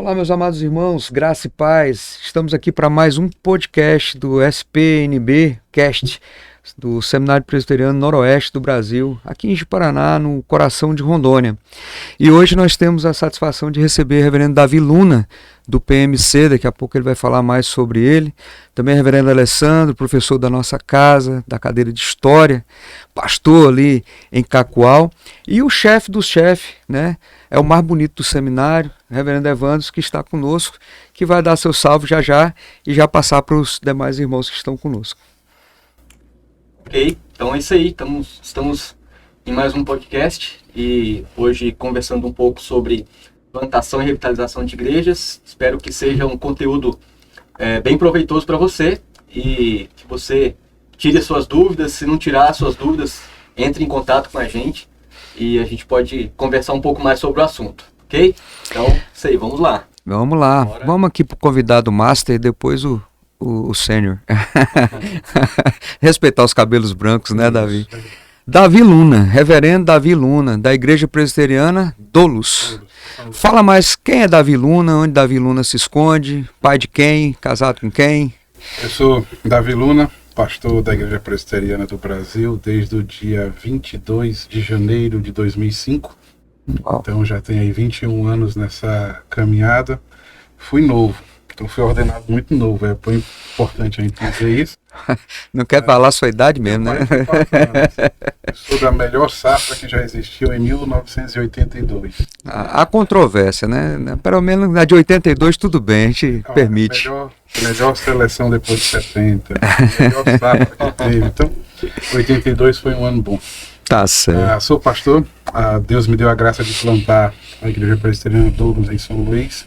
Olá, meus amados irmãos, graça e paz. Estamos aqui para mais um podcast do SPNB Cast, do Seminário Presbiteriano Noroeste do Brasil, aqui em Ji-Paraná, no coração de Rondônia. E hoje nós temos a satisfação de receber o reverendo Davi Luna, do PMC, daqui a pouco ele vai falar mais sobre ele. Também o reverendo Alessandro, professor da nossa casa, da cadeira de História, pastor ali em Cacoal. E o chefe dos chefes, né? É o mais bonito do seminário, o reverendo Evandro, que está conosco, que vai dar seu salve já e já passar para os demais irmãos que estão conosco. Ok, então é isso aí, estamos em mais um podcast e hoje conversando um pouco sobre plantação e revitalização de igrejas. Espero que seja um conteúdo bem proveitoso para você e que você tire as suas dúvidas. Se não tirar as suas dúvidas, entre em contato com a gente e a gente pode conversar um pouco mais sobre o assunto, ok? Então, isso aí, vamos lá. Vamos lá, vamos aqui para o convidado master e depois o sênior. Respeitar os cabelos brancos, né, Davi? Davi Luna, reverendo Davi Luna, da Igreja Presbiteriana Dolos. Fala mais, quem é Davi Luna, onde Davi Luna se esconde, pai de quem, casado com quem? Eu sou Davi Luna, pastor da Igreja Presbiteriana do Brasil desde o dia 22 de janeiro de 2005. Uau. Então já tenho aí 21 anos nessa caminhada. Fui novo, então fui ordenado muito novo, é importante a gente dizer isso. Não quer falar a sua idade mesmo, né? Eu sou da melhor safra que já existiu em 1982. Há controvérsia, né? Pelo menos na de 82 tudo bem, a gente permite. Melhor seleção depois de 70, melhor safra que teve. Então, 82 foi um ano bom. Tá certo. Sou pastor, Deus me deu a graça de plantar a Igreja Presbiteriana Douglas em São Luís.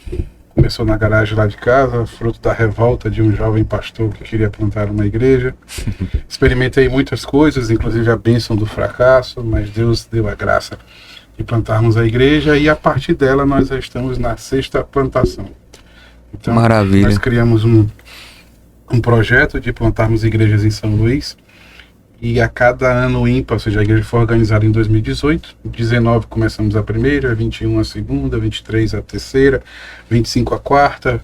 Começou na garagem lá de casa, fruto da revolta de um jovem pastor que queria plantar uma igreja. Experimentei muitas coisas, inclusive a bênção do fracasso, mas Deus deu a graça de plantarmos a igreja e a partir dela nós já estamos na 6ª plantação. Então, maravilha. Nós criamos um projeto de plantarmos igrejas em São Luís e a cada ano ímpar, ou seja, a igreja foi organizada em 2018, 19 começamos a primeira, 21 a segunda, 23 a terceira, 25 a quarta,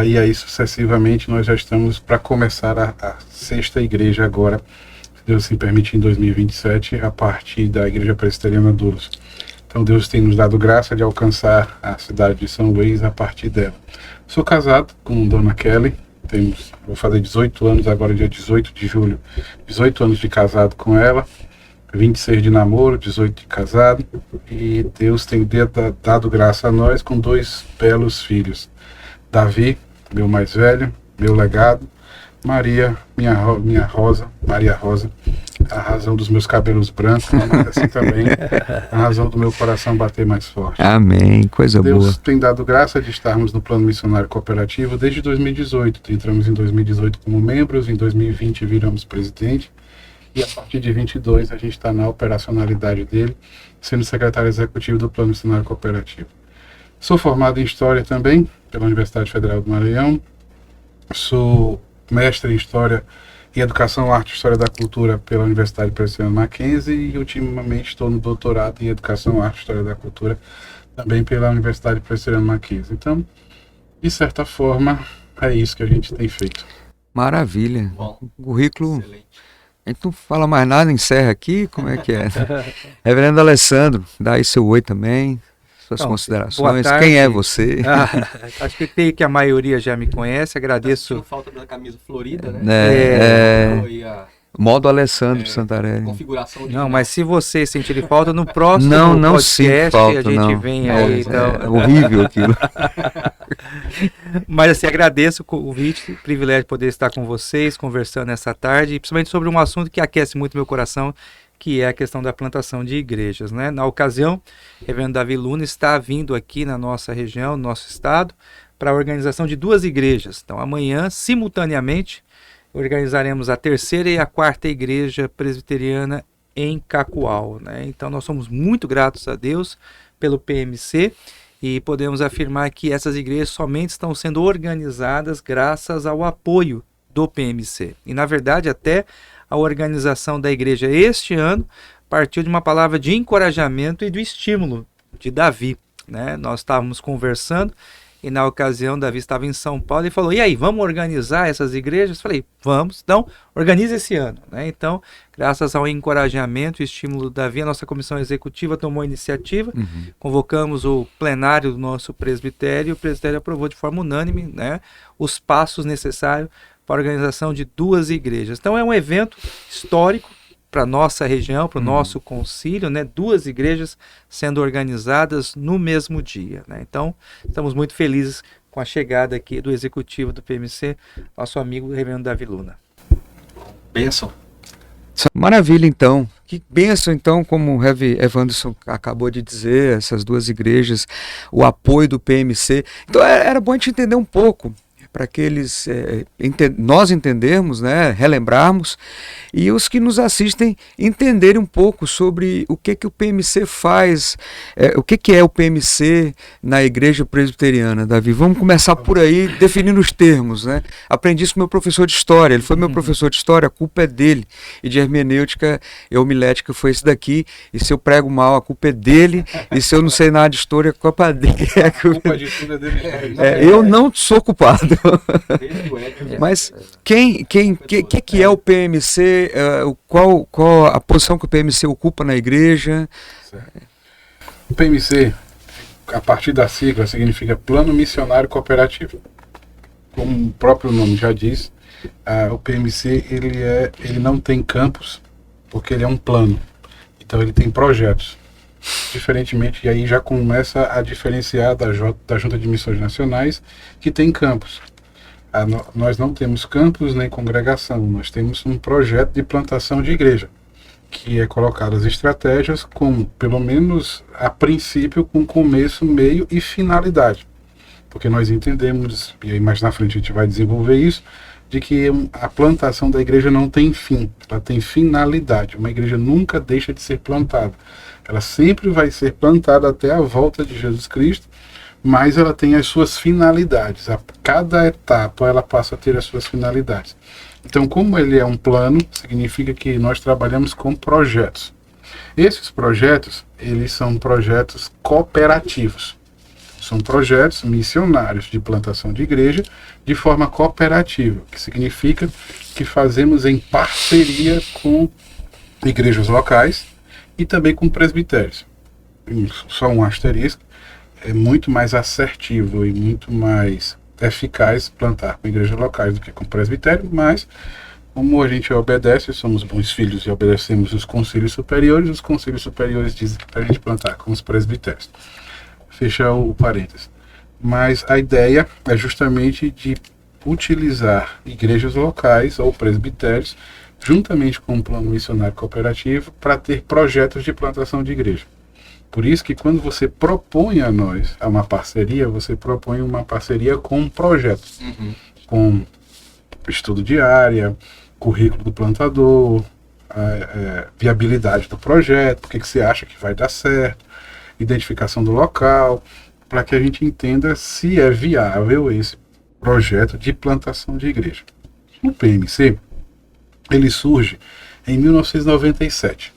e aí sucessivamente nós já estamos para começar a 6ª igreja agora, se Deus assim permitir, em 2027, a partir da Igreja Presbiteriana Dolos. Então Deus tem nos dado graça de alcançar a cidade de São Luís a partir dela. Sou casado com Dona Kelly. Vou fazer 18 anos agora, dia 18 de julho, 18 anos de casado com ela, 26 de namoro, 18 de casado, e Deus tem dado graça a nós com 2 belos filhos. Davi, meu mais velho, meu legado, Maria, minha Rosa, Maria Rosa, a razão dos meus cabelos brancos, mas assim também a razão do meu coração bater mais forte. Amém, coisa boa. Deus tem dado graça de estarmos no plano missionário cooperativo desde 2018. Entramos em 2018 como membros, em 2020 viramos presidente e a partir de 22 a gente está na operacionalidade dele, sendo secretário executivo do plano missionário cooperativo. Sou formado em História também pela Universidade Federal do Maranhão, sou mestre em História e Educação, Arte e História da Cultura pela Universidade Presbiteriana Mackenzie e ultimamente estou no doutorado em Educação, Arte e História da Cultura também pela Universidade Presbiteriana Mackenzie. Então, de certa forma, é isso que a gente tem feito. Maravilha. Bom, o currículo... excelente. A gente não fala mais nada, encerra aqui, como é que é? Reverendo Alessandro, dá aí seu oi também, suas considerações, quem é você? Acho que tem que a maioria já me conhece, agradeço. Tá falta da camisa florida, né? Modo Alessandro Santarelli. Configuração de... Não, mas se você sentir falta, no próximo não podcast falta, a gente vem aí. Então... É horrível aquilo. Mas assim, agradeço o convite, privilégio de poder estar com vocês, conversando essa tarde, principalmente sobre um assunto que aquece muito meu coração, que é a questão da plantação de igrejas, né? Na ocasião, o reverendo Davi Luna está vindo aqui na nossa região, no nosso estado, para a organização de 2 igrejas. Então, amanhã, simultaneamente, organizaremos a 3ª e a 4ª igreja presbiteriana em Cacoal, né? Então, nós somos muito gratos a Deus pelo PMC e podemos afirmar que essas igrejas somente estão sendo organizadas graças ao apoio do PMC. E, na verdade, até a organização da igreja este ano partiu de uma palavra de encorajamento e do estímulo de Davi, né? Nós estávamos conversando e na ocasião Davi estava em São Paulo e falou, e aí, vamos organizar essas igrejas? Falei, vamos, então organiza esse ano, né? Então, graças ao encorajamento e estímulo do Davi, a nossa comissão executiva tomou a iniciativa, convocamos o plenário do nosso presbitério, e o presbitério aprovou de forma unânime, né, os passos necessários para a organização de 2 igrejas. Então é um evento histórico para a nossa região, para o nosso concílio, né? 2 igrejas sendo organizadas no mesmo dia, né? Então, estamos muito felizes com a chegada aqui do executivo do PMC, nosso amigo reverendo Davi Luna. Bênção. Maravilha, então. Que bênção, então, como o Rev. Evanderson acabou de dizer, essas 2 igrejas, o apoio do PMC. Então, era bom a gente entender um pouco, para que eles, nós entendermos, né, relembrarmos, e os que nos assistem entenderem um pouco sobre o que o PMC faz, o que é o PMC na Igreja Presbiteriana. Davi, vamos começar por aí, definindo os termos, né? Aprendi isso com meu professor de História, ele foi meu professor de História, a culpa é dele, e de Hermenêutica e Homilética foi esse daqui, e se eu prego mal, a culpa é dele, e se eu não sei nada de História, a culpa é dele. A culpa de tudo é dele. Eu não sou culpado. Mas que é o PMC? Qual a posição que o PMC ocupa na igreja? Certo. O PMC, a partir da sigla, significa Plano Missionário Cooperativo. Como o próprio nome já diz, o PMC ele não tem campus, porque ele é um plano. Então ele tem projetos. Diferentemente, e aí já começa a diferenciar da Junta de Missões Nacionais, que tem campus. Nós não temos campus nem congregação, nós temos um projeto de plantação de igreja, que é colocado as estratégias com, pelo menos a princípio, com começo, meio e finalidade. Porque nós entendemos, e aí mais na frente a gente vai desenvolver isso, de que a plantação da igreja não tem fim, ela tem finalidade. Uma igreja nunca deixa de ser plantada. Ela sempre vai ser plantada até a volta de Jesus Cristo, mas ela tem as suas finalidades. A cada etapa ela passa a ter as suas finalidades. Então, como ele é um plano, significa que nós trabalhamos com projetos. Esses projetos, eles são projetos cooperativos. São projetos missionários de plantação de igreja de forma cooperativa, que significa que fazemos em parceria com igrejas locais e também com presbitérios. Só um asterisco, é muito mais assertivo e muito mais eficaz plantar com igrejas locais do que com presbitério, mas como a gente obedece, somos bons filhos e obedecemos os conselhos superiores dizem para a gente plantar com os presbitérios. Fechar o parênteses. Mas a ideia é justamente de utilizar igrejas locais ou presbitérios juntamente com um plano missionário cooperativo para ter projetos de plantação de igreja. Por isso que quando você propõe a nós uma parceria, você propõe uma parceria com um projeto, com estudo de área, currículo do plantador, viabilidade do projeto, o que você acha que vai dar certo, identificação do local, para que a gente entenda se é viável esse projeto de plantação de igreja. O PMC, ele surge em 1997.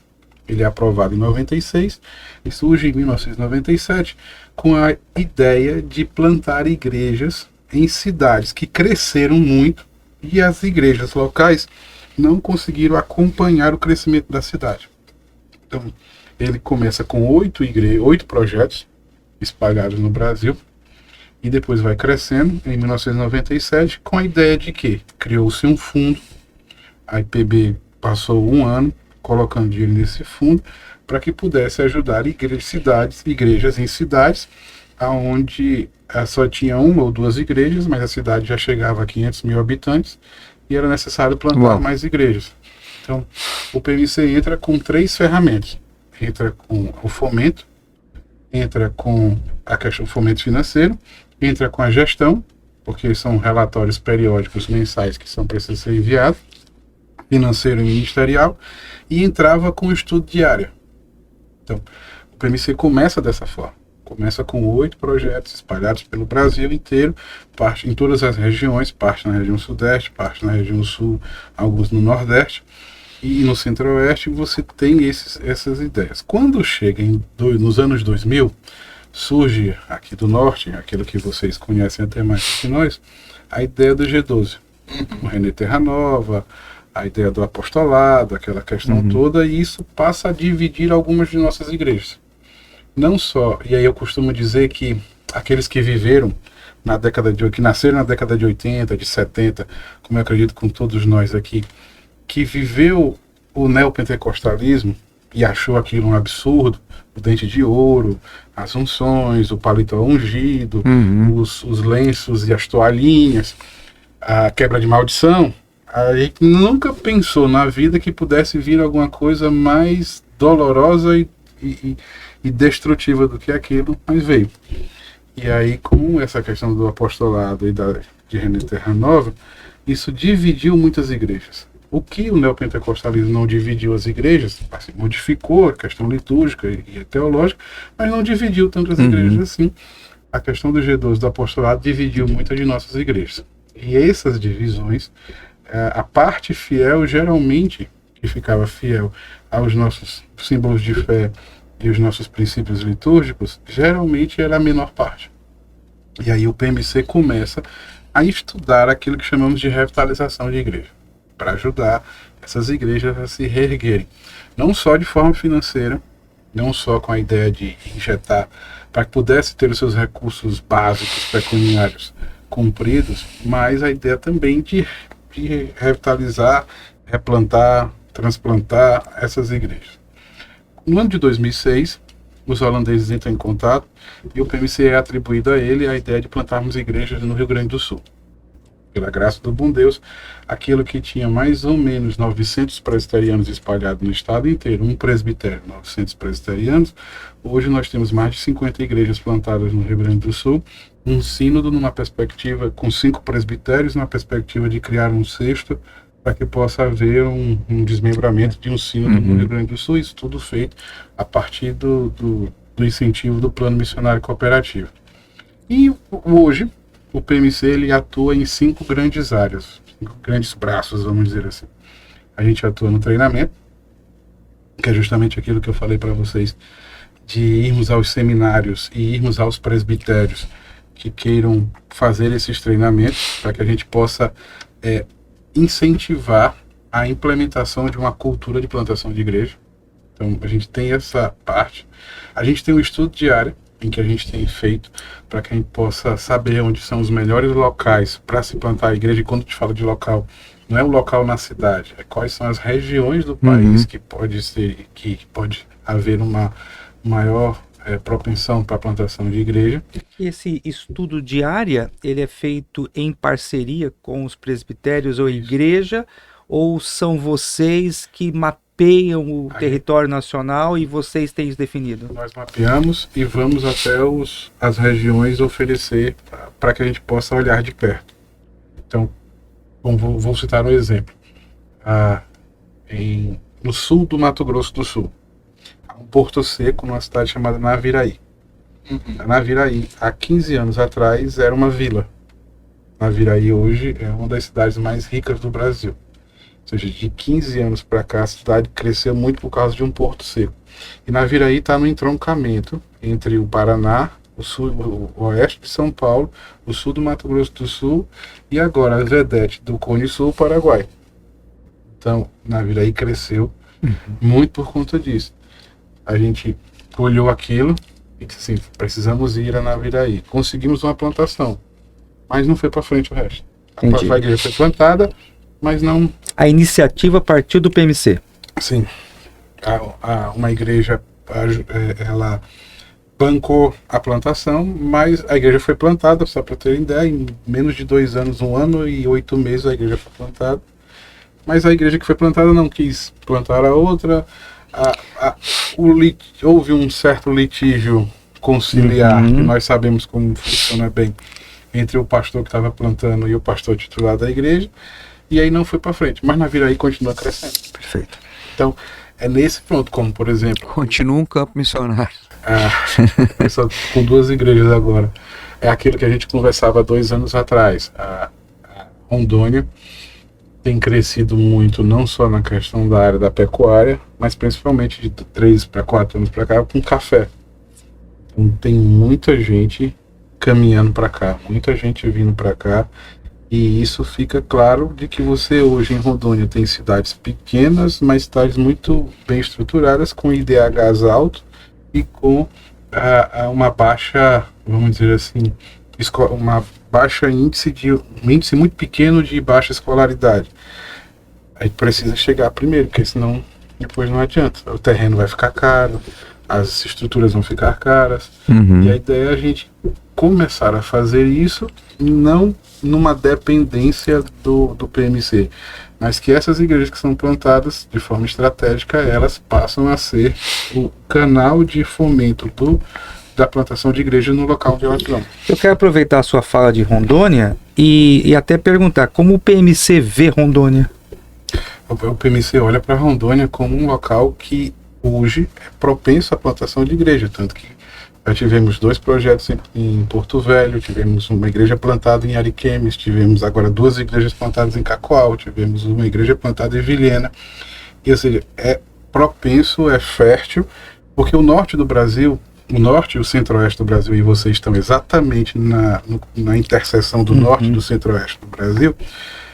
Ele é aprovado em 96 e surge em 1997 com a ideia de plantar igrejas em cidades que cresceram muito e as igrejas locais não conseguiram acompanhar o crescimento da cidade. Então, ele começa com 8 projetos espalhados no Brasil e depois vai crescendo em 1997 com a ideia de que criou-se um fundo, a IPB passou um ano colocando dinheiro nesse fundo para que pudesse ajudar igrejas em cidades onde só tinha 1 ou 2 igrejas, mas a cidade já chegava a 500 mil habitantes e era necessário plantar mais igrejas. Então, o PMC entra com 3 ferramentas. Entra com o fomento, entra com a questão do fomento financeiro, entra com a gestão, porque são relatórios periódicos mensais que precisam ser enviados, financeiro e ministerial, e entrava com o estudo de área. Então, o PMC começa dessa forma. Começa com 8 projetos espalhados pelo Brasil inteiro, parte em todas as regiões, parte na região sudeste, parte na região sul, alguns no nordeste, e no centro-oeste você tem essas ideias. Quando chega nos anos 2000, surge aqui do norte, aquilo que vocês conhecem até mais do que nós, a ideia do G12. O René Terranova, a ideia do apostolado, aquela questão toda, e isso passa a dividir algumas de nossas igrejas. Não só, e aí eu costumo dizer que aqueles que viveram que nasceram na década de 80, de 70, como eu acredito com todos nós aqui, que viveu o neopentecostalismo e achou aquilo um absurdo, o dente de ouro, as unções, o paletó ungido, os lenços e as toalhinhas, a quebra de maldição, a gente nunca pensou na vida que pudesse vir alguma coisa mais dolorosa e destrutiva do que aquilo, mas veio. E aí, com essa questão do apostolado e de René Terranova, isso dividiu muitas igrejas. O que o neopentecostalismo não dividiu as igrejas, assim, modificou a questão litúrgica e teológica, mas não dividiu tantas igrejas assim. A questão do G12 do apostolado dividiu muitas de nossas igrejas. E essas divisões, a parte fiel, geralmente, que ficava fiel aos nossos símbolos de fé e os nossos princípios litúrgicos, geralmente era a menor parte. E aí o PMC começa a estudar aquilo que chamamos de revitalização de igreja, para ajudar essas igrejas a se reerguerem. Não só de forma financeira, não só com a ideia de injetar para que pudesse ter os seus recursos básicos pecuniários cumpridos, mas a ideia também de revitalizar, replantar, transplantar essas igrejas. No ano de 2006, os holandeses entram em contato e o PMC é atribuído a ele a ideia de plantarmos igrejas no Rio Grande do Sul. Pela graça do bom Deus, aquilo que tinha mais ou menos 900 presbiterianos espalhados no estado inteiro, um presbitério, 900 presbiterianos, hoje nós temos mais de 50 igrejas plantadas no Rio Grande do Sul, um sínodo numa perspectiva com 5 presbitérios, na perspectiva de criar um sexto, para que possa haver um desmembramento de um sínodo no Rio Grande do Sul, isso tudo feito a partir do incentivo do Plano Missionário Cooperativo. E hoje, o PMC ele atua em 5 grandes áreas, 5 grandes braços, vamos dizer assim. A gente atua no treinamento, que é justamente aquilo que eu falei para vocês, de irmos aos seminários e irmos aos presbitérios que queiram fazer esses treinamentos, para que a gente possa incentivar a implementação de uma cultura de plantação de igreja. Então, a gente tem essa parte. A gente tem um estudo diário, em que a gente tem feito para que a gente possa saber onde são os melhores locais para se plantar a igreja. E quando te falo de local, não é um local na cidade, é quais são as regiões do país que pode haver uma maior propensão para a plantação de igreja. Esse estudo de área, ele é feito em parceria com os presbitérios ou igreja, ou são vocês que mapeiam o território nacional e vocês têm isso definido? Nós mapeamos e vamos até as regiões oferecer para que a gente possa olhar de perto. Então, vou citar um exemplo. No sul do Mato Grosso do Sul, há um porto seco numa cidade chamada Naviraí. A Naviraí, há 15 anos atrás, era uma vila. Naviraí hoje é uma das cidades mais ricas do Brasil. Ou seja, de 15 anos para cá, a cidade cresceu muito por causa de um porto seco. E Naviraí está no entroncamento entre o Paraná, o oeste de São Paulo, o sul do Mato Grosso do Sul e agora a vedete do Cone Sul, Paraguai. Então, Naviraí cresceu muito por conta disso. A gente olhou aquilo e disse assim, precisamos ir a Naviraí. Conseguimos uma plantação, mas não foi para frente o resto. A igreja foi plantada, mas não... A iniciativa partiu do PMC. Sim. Uma igreja, ela bancou a plantação, mas a igreja foi plantada, só para ter ideia, em menos de 2 anos, 1 ano e 8 meses a igreja foi plantada. Mas a igreja que foi plantada não quis plantar a outra. Houve um certo litígio conciliar, que nós sabemos como funciona bem, entre o pastor que estava plantando e o pastor titular da igreja. E aí não foi para frente, mas Naviraí continua crescendo. Perfeito. Então, é nesse ponto, como por exemplo... Continua um campo missionário. Só com 2 igrejas agora. É aquilo que a gente conversava 2 anos atrás. A Rondônia tem crescido muito, não só na questão da área da pecuária, mas principalmente de 3 para 4 anos para cá, com café. Então, tem muita gente caminhando para cá, muita gente vindo para cá, e isso fica claro de que você hoje em Rondônia tem cidades pequenas, mas cidades muito bem estruturadas, com IDHs altos e com uma baixa, vamos dizer assim, uma baixa um índice muito pequeno de baixa escolaridade. Aí precisa chegar primeiro, porque senão depois não adianta. O terreno vai ficar caro, as estruturas vão ficar caras. E a ideia é a gente começar a fazer isso, não numa dependência do PMC, mas que essas igrejas que são plantadas de forma estratégica, elas passam a ser o canal de fomento da plantação de igreja no local onde elas estão. Eu quero aproveitar a sua fala de Rondônia e até perguntar como o PMC vê Rondônia. O PMC olha para Rondônia como um local que hoje é propenso à plantação de igreja, tanto que já tivemos 2 projetos em Porto Velho, tivemos uma igreja plantada em Ariquemes, tivemos agora 2 igrejas plantadas em Cacoal, tivemos uma igreja plantada em Vilhena. Ou seja, é propenso, é fértil, porque o norte do Brasil, o norte e o centro-oeste do Brasil, e vocês estão exatamente na interseção do norte e do centro-oeste do Brasil,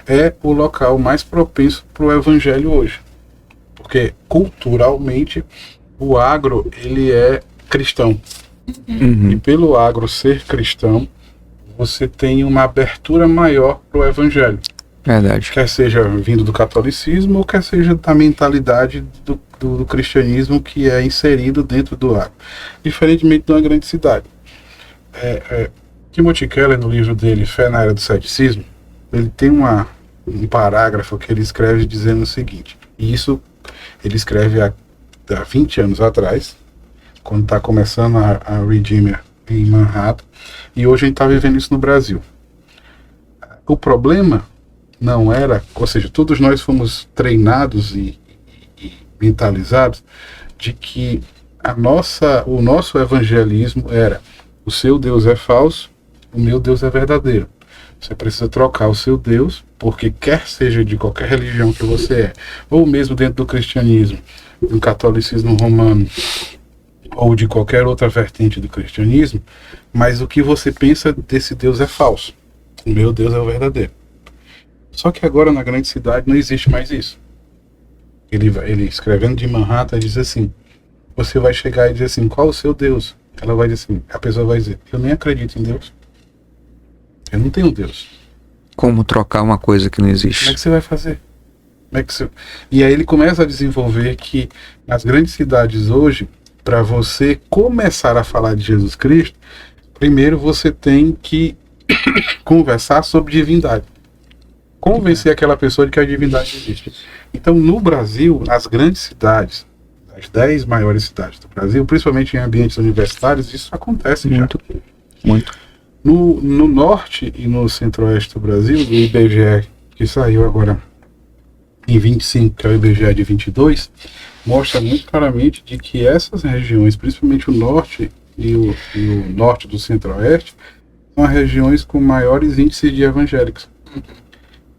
é o local mais propenso para o evangelho hoje. Porque culturalmente o agro ele é cristão. E pelo agro ser cristão, você tem uma abertura maior para o evangelho. Verdade. Quer seja vindo do catolicismo ou quer seja da mentalidade do cristianismo que é inserido dentro do agro. Diferentemente de uma grande cidade. Timothy Keller, no livro dele, Fé na Era do Ceticismo, ele tem um parágrafo que ele escreve dizendo o seguinte, e isso ele escreve há 20 anos atrás, quando está começando a Redeemer em Manhattan, e hoje a gente está vivendo isso no Brasil. O problema não era, ou seja, todos nós fomos treinados e mentalizados de que o nosso evangelismo era: o seu Deus é falso, o meu Deus é verdadeiro. Você precisa trocar o seu Deus, porque quer seja de qualquer religião que você é, ou mesmo dentro do cristianismo, do catolicismo romano, ou de qualquer outra vertente do cristianismo, mas o que você pensa desse Deus é falso. O meu Deus é o verdadeiro. Só que agora na grande cidade não existe mais isso. Ele escrevendo de Manhattan diz assim: você vai chegar e dizer assim, qual o seu Deus? Ela vai dizer assim, a pessoa vai dizer, eu nem acredito em Deus. Eu não tenho Deus. Como trocar uma coisa que não existe? Como é que você vai fazer? E aí ele começa a desenvolver que nas grandes cidades hoje, para você começar a falar de Jesus Cristo, primeiro você tem que conversar sobre divindade. Convencer aquela pessoa de que a divindade existe. Então, no Brasil, nas grandes cidades, as 10 maiores cidades do Brasil, principalmente em ambientes universitários, isso acontece muito, já. Muito. No norte e no centro-oeste do Brasil, o IBGE, que saiu agora em 25, que é o IBGE de 22, mostra muito claramente de que essas regiões, principalmente o norte e o norte do centro-oeste, são as regiões com maiores índices de evangélicos.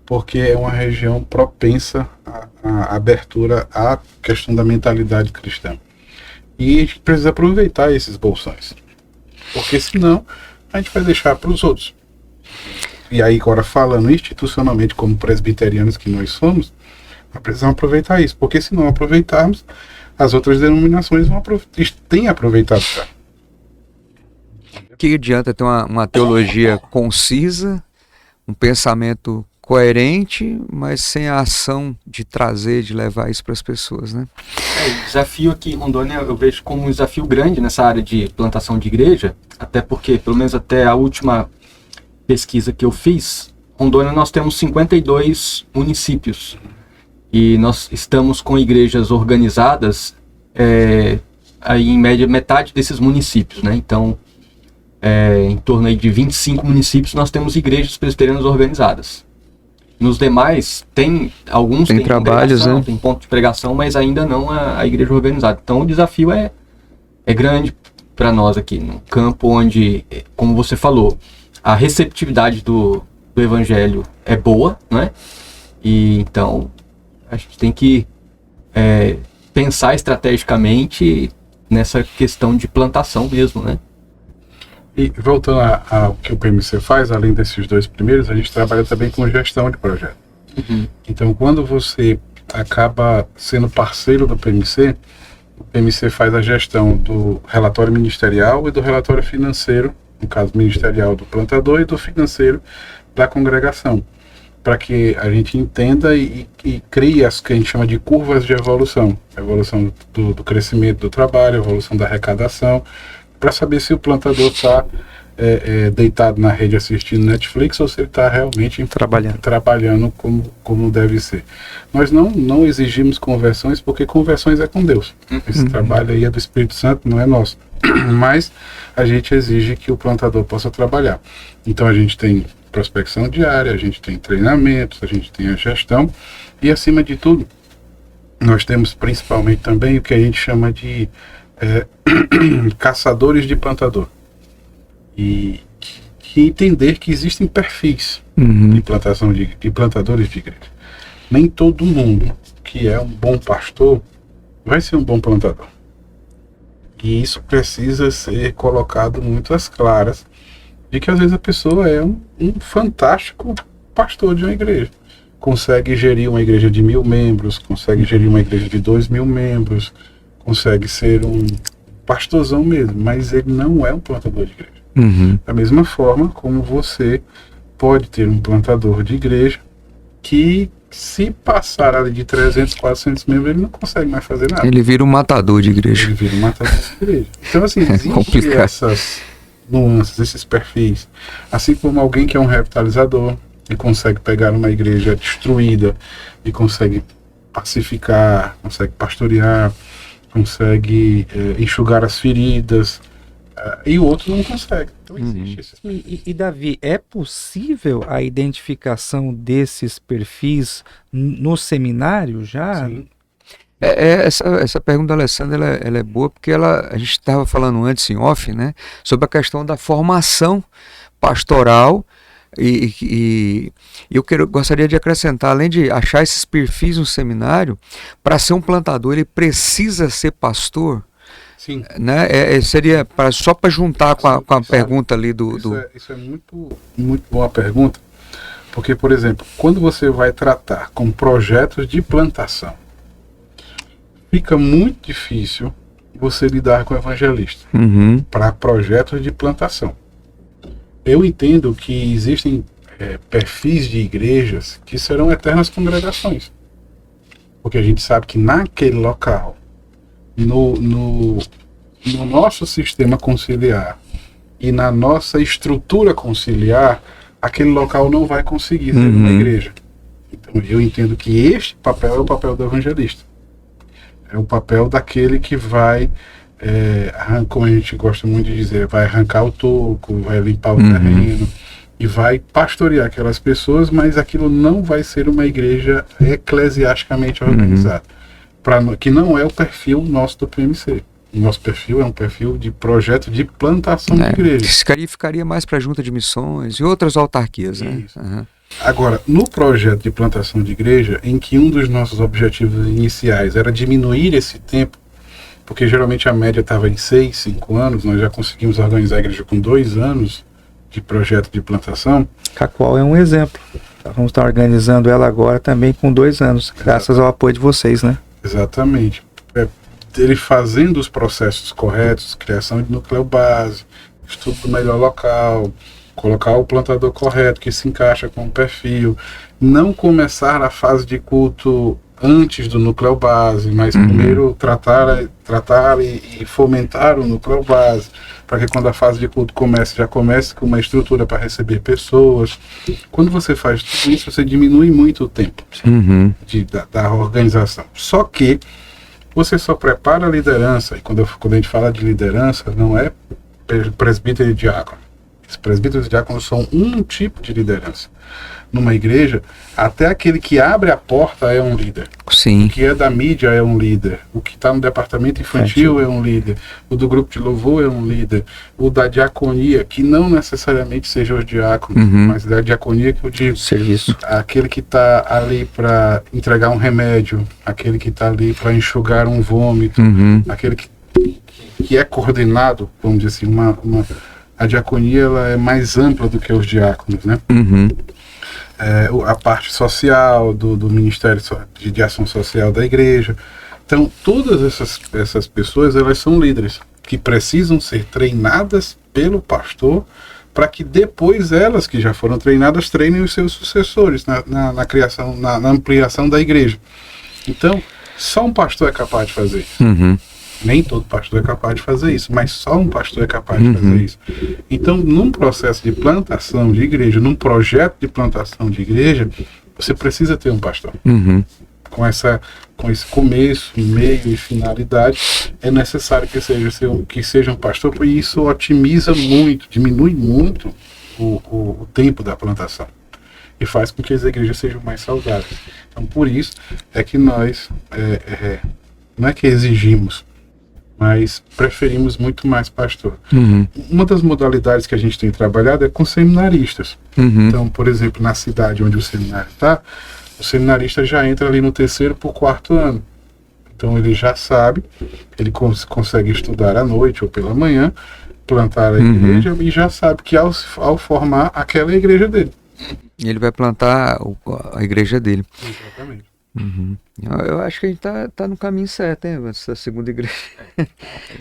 Porque é uma região propensa à abertura à questão da mentalidade cristã. E a gente precisa aproveitar esses bolsões. Porque senão a gente vai deixar para os outros. E aí agora falando institucionalmente como presbiterianos que nós somos, nós precisamos aproveitar isso. Porque se não aproveitarmos, as outras denominações têm aproveitado já. Que adianta ter uma teologia concisa, um pensamento coerente, mas sem a ação de trazer, de levar isso para as pessoas, né? O desafio aqui em Rondônia eu vejo como um desafio grande nessa área de plantação de igreja, até porque, pelo menos até a última pesquisa que eu fiz, Rondônia nós temos 52 municípios e nós estamos com igrejas organizadas aí em média metade desses municípios, né? Então, em torno aí de 25 municípios nós temos igrejas presbiterianas organizadas. Nos demais, alguns têm trabalhos, né? Tem ponto de pregação, mas ainda não a igreja organizada. Então o desafio é grande para nós aqui, no campo onde, como você falou, a receptividade do evangelho é boa, né? E então a gente tem que pensar estrategicamente nessa questão de plantação mesmo, né? E voltando ao que o PMC faz, além desses dois primeiros, a gente trabalha também com gestão de projeto. Então, quando você acaba sendo parceiro do PMC, o PMC faz a gestão do relatório ministerial e do relatório financeiro, no caso ministerial do plantador e do financeiro da congregação, para que a gente entenda e crie as que a gente chama de curvas de evolução. A evolução do crescimento do trabalho, a evolução da arrecadação, para saber se o plantador está deitado na rede assistindo Netflix ou se ele está realmente trabalhando como deve ser. Nós não exigimos conversões, porque conversões é com Deus. Esse trabalho aí é do Espírito Santo, não é nosso. Mas a gente exige que o plantador possa trabalhar. Então a gente tem prospecção diária, a gente tem treinamentos, a gente tem a gestão e, acima de tudo, nós temos principalmente também o que a gente chama de caçadores de plantador. E que entender que existem perfis de plantação de plantadores de igreja. Nem todo mundo que é um bom pastor vai ser um bom plantador. E isso precisa ser colocado muito às claras, de que às vezes a pessoa é um fantástico pastor de uma igreja. Consegue gerir uma igreja de 1.000 membros, consegue gerir uma igreja de 2.000 membros, consegue ser um pastorzão mesmo, mas ele não é um plantador de igreja. Da mesma forma como você pode ter um plantador de igreja que, se passar ali de 300, 400 membros, ele não consegue mais fazer nada. Ele vira um matador de igreja. Ele vira um matador de igreja. Então, assim, existem essas nuances, esses perfis. Assim como alguém que é um revitalizador e consegue pegar uma igreja destruída e consegue pacificar, consegue pastorear, consegue enxugar as feridas, e o outro não consegue. Então existe esse... E Davi, é possível a identificação desses perfis no seminário já? Sim. Essa pergunta da Alessandra ela é boa, porque a gente estava falando antes em off, né, sobre a questão da formação pastoral, e eu gostaria de acrescentar, além de achar esses perfis no seminário, para ser um plantador ele precisa ser pastor. Sim. Né? Seria só para juntar com a pergunta ali do... Isso é muito, muito boa pergunta, porque, por exemplo, quando você vai tratar com projetos de plantação, fica muito difícil você lidar com evangelista para projetos de plantação. Eu entendo que existem perfis de igrejas que serão eternas congregações, porque a gente sabe que naquele local, no nosso sistema conciliar e na nossa estrutura conciliar, aquele local não vai conseguir ser uma igreja. Então eu entendo que este papel é o papel do evangelista. É o papel daquele que vai, como a gente gosta muito de dizer, vai arrancar o toco, vai limpar o terreno e vai pastorear aquelas pessoas, mas aquilo não vai ser uma igreja eclesiasticamente organizada. Que não é o perfil nosso do PMC. O nosso perfil é um perfil de projeto de plantação de igreja. Ficaria mais para a junta de missões e outras autarquias. Né? Agora, no projeto de plantação de igreja, em que um dos nossos objetivos iniciais era diminuir esse tempo, porque geralmente a média estava em 6, 5 anos, nós já conseguimos organizar a igreja com 2 anos de projeto de plantação. A qual é um exemplo. Vamos estar organizando ela agora também com 2 anos, graças ao apoio de vocês, né? Exatamente. Ele fazendo os processos corretos, criação de núcleo base, estudo do melhor local, colocar o plantador correto que se encaixa com o perfil, não começar a fase de culto antes do núcleo base, mas primeiro tratar e fomentar o núcleo base, para que quando a fase de culto já comece com uma estrutura para receber pessoas. Quando você faz tudo isso, você diminui muito o tempo da organização. Só que você só prepara a liderança, e quando a gente fala de liderança, não é presbítero e diácono. Os presbíteros e diáconos são um tipo de liderança. Numa igreja, até aquele que abre a porta é um líder. Sim. O que é da mídia é um líder. O que está no departamento infantil é um líder. O do grupo de louvor é um líder. O da diaconia, que não necessariamente seja o diácono, mas da diaconia que eu digo. Serviço. Aquele que está ali para entregar um remédio, aquele que está ali para enxugar um vômito, aquele que é coordenado, vamos dizer assim, a diaconia ela é mais ampla do que os diáconos, né? Uhum. A parte social do Ministério de Ação Social da igreja. Então, todas essas pessoas, elas são líderes, que precisam ser treinadas pelo pastor, para que depois elas, que já foram treinadas, treinem os seus sucessores na criação, na ampliação da igreja. Então, só um pastor é capaz de fazer isso. Uhum. Nem todo pastor é capaz de fazer isso, mas só um pastor é capaz de fazer isso. Então, num processo de plantação de igreja, num projeto de plantação de igreja, você precisa ter um pastor. Uhum. Com esse começo, meio e finalidade, é necessário que seja um pastor, porque isso otimiza muito, diminui muito o tempo da plantação e faz com que as igrejas sejam mais saudáveis. Então, por isso é que nós, não é que exigimos, mas preferimos muito mais pastor. Uhum. Uma das modalidades que a gente tem trabalhado é com seminaristas. Uhum. Então, por exemplo, na cidade onde o seminário está, o seminarista já entra ali no 3º para o 4º ano. Então ele já sabe, ele consegue estudar à noite ou pela manhã, plantar a igreja, e já sabe que ao formar aquela é a igreja dele. Ele vai plantar a igreja dele. Exatamente. Uhum. Eu acho que a gente tá no caminho certo, hein, essa segunda igreja.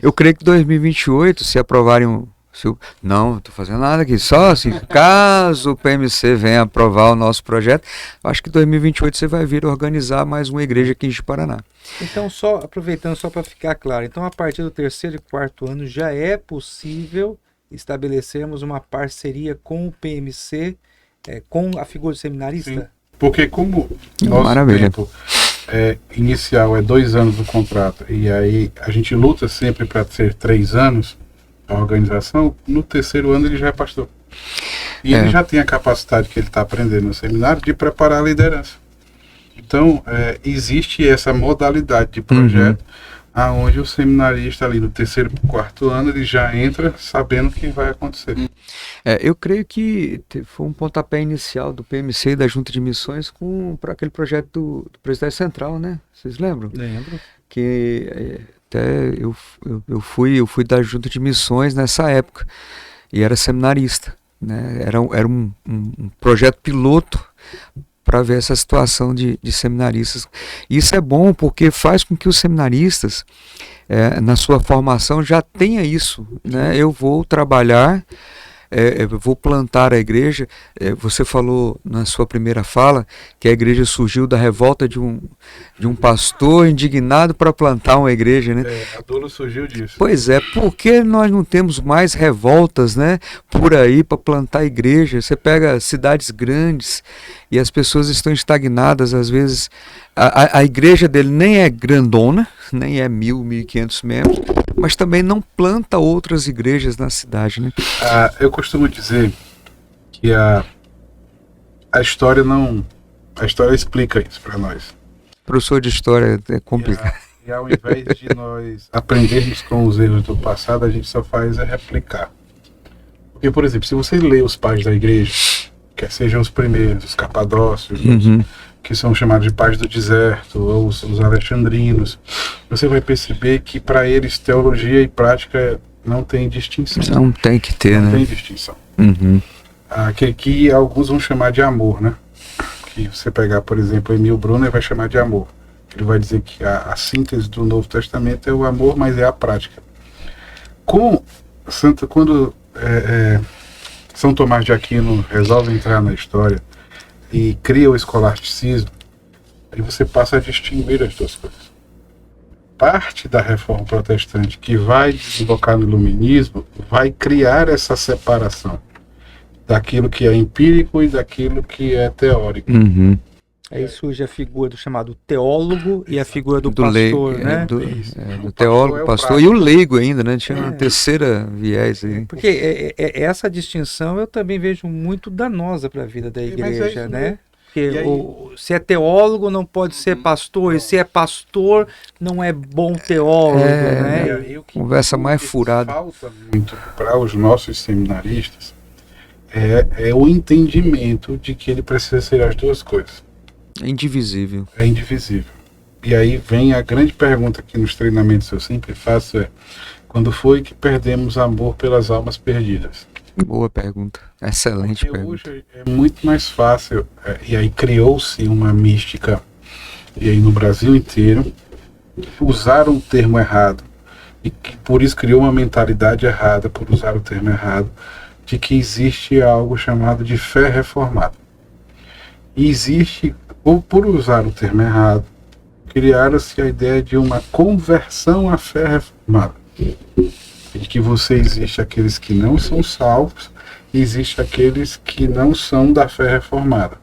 Eu creio que 2028, se aprovarem não, não estou fazendo nada aqui, só assim, caso o PMC venha aprovar o nosso projeto, acho que 2028 você vai vir organizar mais uma igreja aqui em Ji-Paraná. Então, só aproveitando, só para ficar claro, então a partir do 3º e 4º ano já é possível estabelecermos uma parceria com o PMC, com a figura do seminarista? Sim. Porque como nosso Maravilha. tempo inicial é 2 anos do contrato, e aí a gente luta sempre para ser 3 anos, a organização, no 3º ano ele já é pastor. E ele já tem a capacidade que ele está aprendendo no seminário de preparar a liderança. Então, existe essa modalidade de projeto, aonde o seminarista ali no 3º para o 4º ano, ele já entra sabendo o que vai acontecer. Eu creio que foi um pontapé inicial do PMC e da Junta de Missões para aquele projeto do Presbitério Central, né? Vocês lembram? Lembro. Que até eu fui da Junta de Missões nessa época e era seminarista, né? Era um projeto piloto para ver essa situação de seminaristas. Isso é bom porque faz com que os seminaristas, na sua formação, já tenha isso, né? Eu vou trabalhar, vou plantar a igreja. Você falou na sua primeira fala que a igreja surgiu da revolta de um pastor indignado para plantar uma igreja, né? A Dolo surgiu disso. Pois é, por que nós não temos mais revoltas, né, por aí para plantar igreja? Você pega cidades grandes e as pessoas estão estagnadas, às vezes a igreja dele nem é grandona, nem é 1.500 membros, mas também não planta outras igrejas na cidade, né? Eu costumo dizer que a história explica isso para nós. Professor de história é complicado. E ao invés de nós aprendermos com os erros do passado, a gente só faz replicar. Porque, por exemplo, se você lê os pais da igreja, quer sejam os primeiros, os capadócios, que são chamados de pais do deserto, ou os alexandrinos, você vai perceber que para eles teologia e prática não tem distinção. Não tem que ter, não né? tem distinção. Uhum. Que alguns vão chamar de amor, né? Que você pegar, por exemplo, Emil Brunner vai chamar de amor. Ele vai dizer que a síntese do Novo Testamento é o amor, mas é a prática. Quando São Tomás de Aquino resolve entrar na história e cria o escolasticismo, aí você passa a distinguir as duas coisas. Parte da reforma protestante que vai desembocar no iluminismo vai criar essa separação daquilo que é empírico e daquilo que é teórico. Uhum. Aí surge a figura do chamado teólogo e a figura do pastor, leigo, né? Do teólogo, pastor, e o leigo ainda, né? Tinha uma terceira viés aí. Porque essa distinção eu também vejo muito danosa para a vida da igreja, né? Porque se é teólogo não pode ser pastor, e se é pastor não é bom teólogo, né? E aí, o que Conversa mais furada. falta muito para os nossos seminaristas é o entendimento de que ele precisa ser as duas coisas. É indivisível. É indivisível. E aí vem a grande pergunta que nos treinamentos eu sempre faço Quando foi que perdemos amor pelas almas perdidas? Boa pergunta. Excelente Porque pergunta. hoje é muito mais fácil, e aí criou-se uma mística, e aí no Brasil inteiro, usaram o termo errado, e que por isso criou uma mentalidade errada, por usar o termo errado, de que existe algo chamado de fé reformada. E existe, ou por usar o termo errado, criaram-se a ideia de uma conversão à fé reformada. De que existe aqueles que não são salvos, e existe aqueles que não são da fé reformada.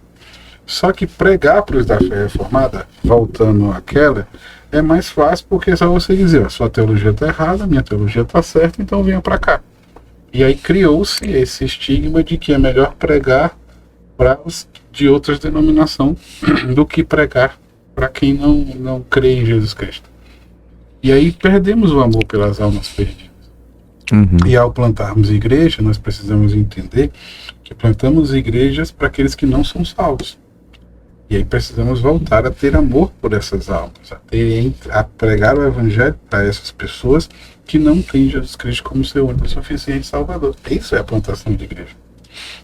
Só que pregar para os da fé reformada, voltando àquela, é mais fácil porque é só você dizer, a sua teologia está errada, a minha teologia está certa, então venha para cá. E aí criou-se esse estigma de que é melhor pregar para os de outras denominações do que pregar para quem não crê em Jesus Cristo. E aí perdemos o amor pelas almas perdidas. E ao plantarmos igreja, nós precisamos entender que plantamos igrejas para aqueles que não são salvos. E aí precisamos voltar a ter amor por essas almas, a pregar o evangelho para essas pessoas que não têm Jesus Cristo como seu único e suficiente Salvador. Isso é a plantação de igreja.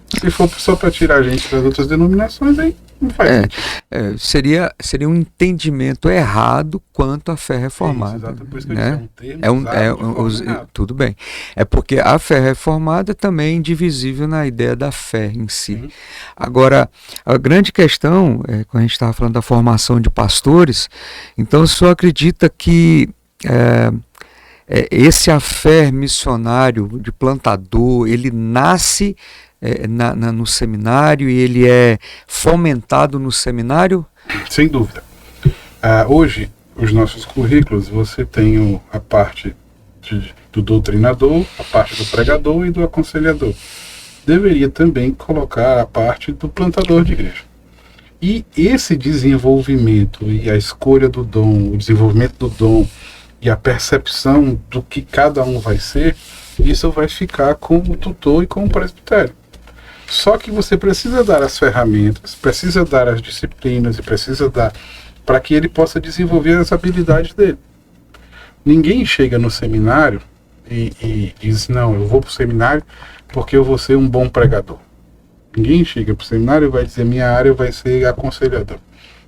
Se for só para tirar a gente das outras denominações, aí não faz sentido. Seria um entendimento errado quanto à fé reformada. Exato, por isso que eu né? disse, é um termo usado de forma errada. Tudo bem. É porque a fé reformada também é indivisível na ideia da fé em si. Agora, a grande questão, quando a gente estava falando da formação de pastores, então o senhor acredita que esse afé missionário de plantador, ele nasce no seminário e ele é fomentado no seminário? Sem dúvida. Hoje, os nossos currículos, você tem a parte do doutrinador, a parte do pregador e do aconselhador. Deveria também colocar a parte do plantador de igreja. E esse desenvolvimento e a escolha do dom, o desenvolvimento do dom e a percepção do que cada um vai ser, isso vai ficar com o tutor e com o presbitério. Só que você precisa dar as ferramentas, precisa dar as disciplinas e precisa dar para que ele possa desenvolver as habilidades dele. Ninguém chega no seminário e diz, não, eu vou para o seminário porque eu vou ser um bom pregador. Ninguém chega para o seminário e vai dizer, minha área vai ser aconselhador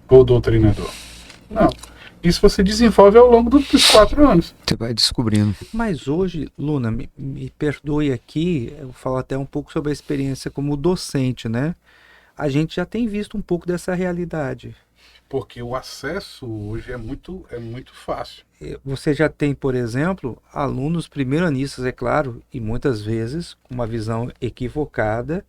ou doutrinador. Não. Isso você desenvolve ao longo dos 4 anos. Você vai descobrindo. Mas hoje, Luna, me perdoe aqui, eu vou falar até um pouco sobre a experiência como docente, né? A gente já tem visto um pouco dessa realidade. Porque o acesso hoje é muito fácil. Você já tem, por exemplo, alunos primeiranistas, é claro, e muitas vezes com uma visão equivocada,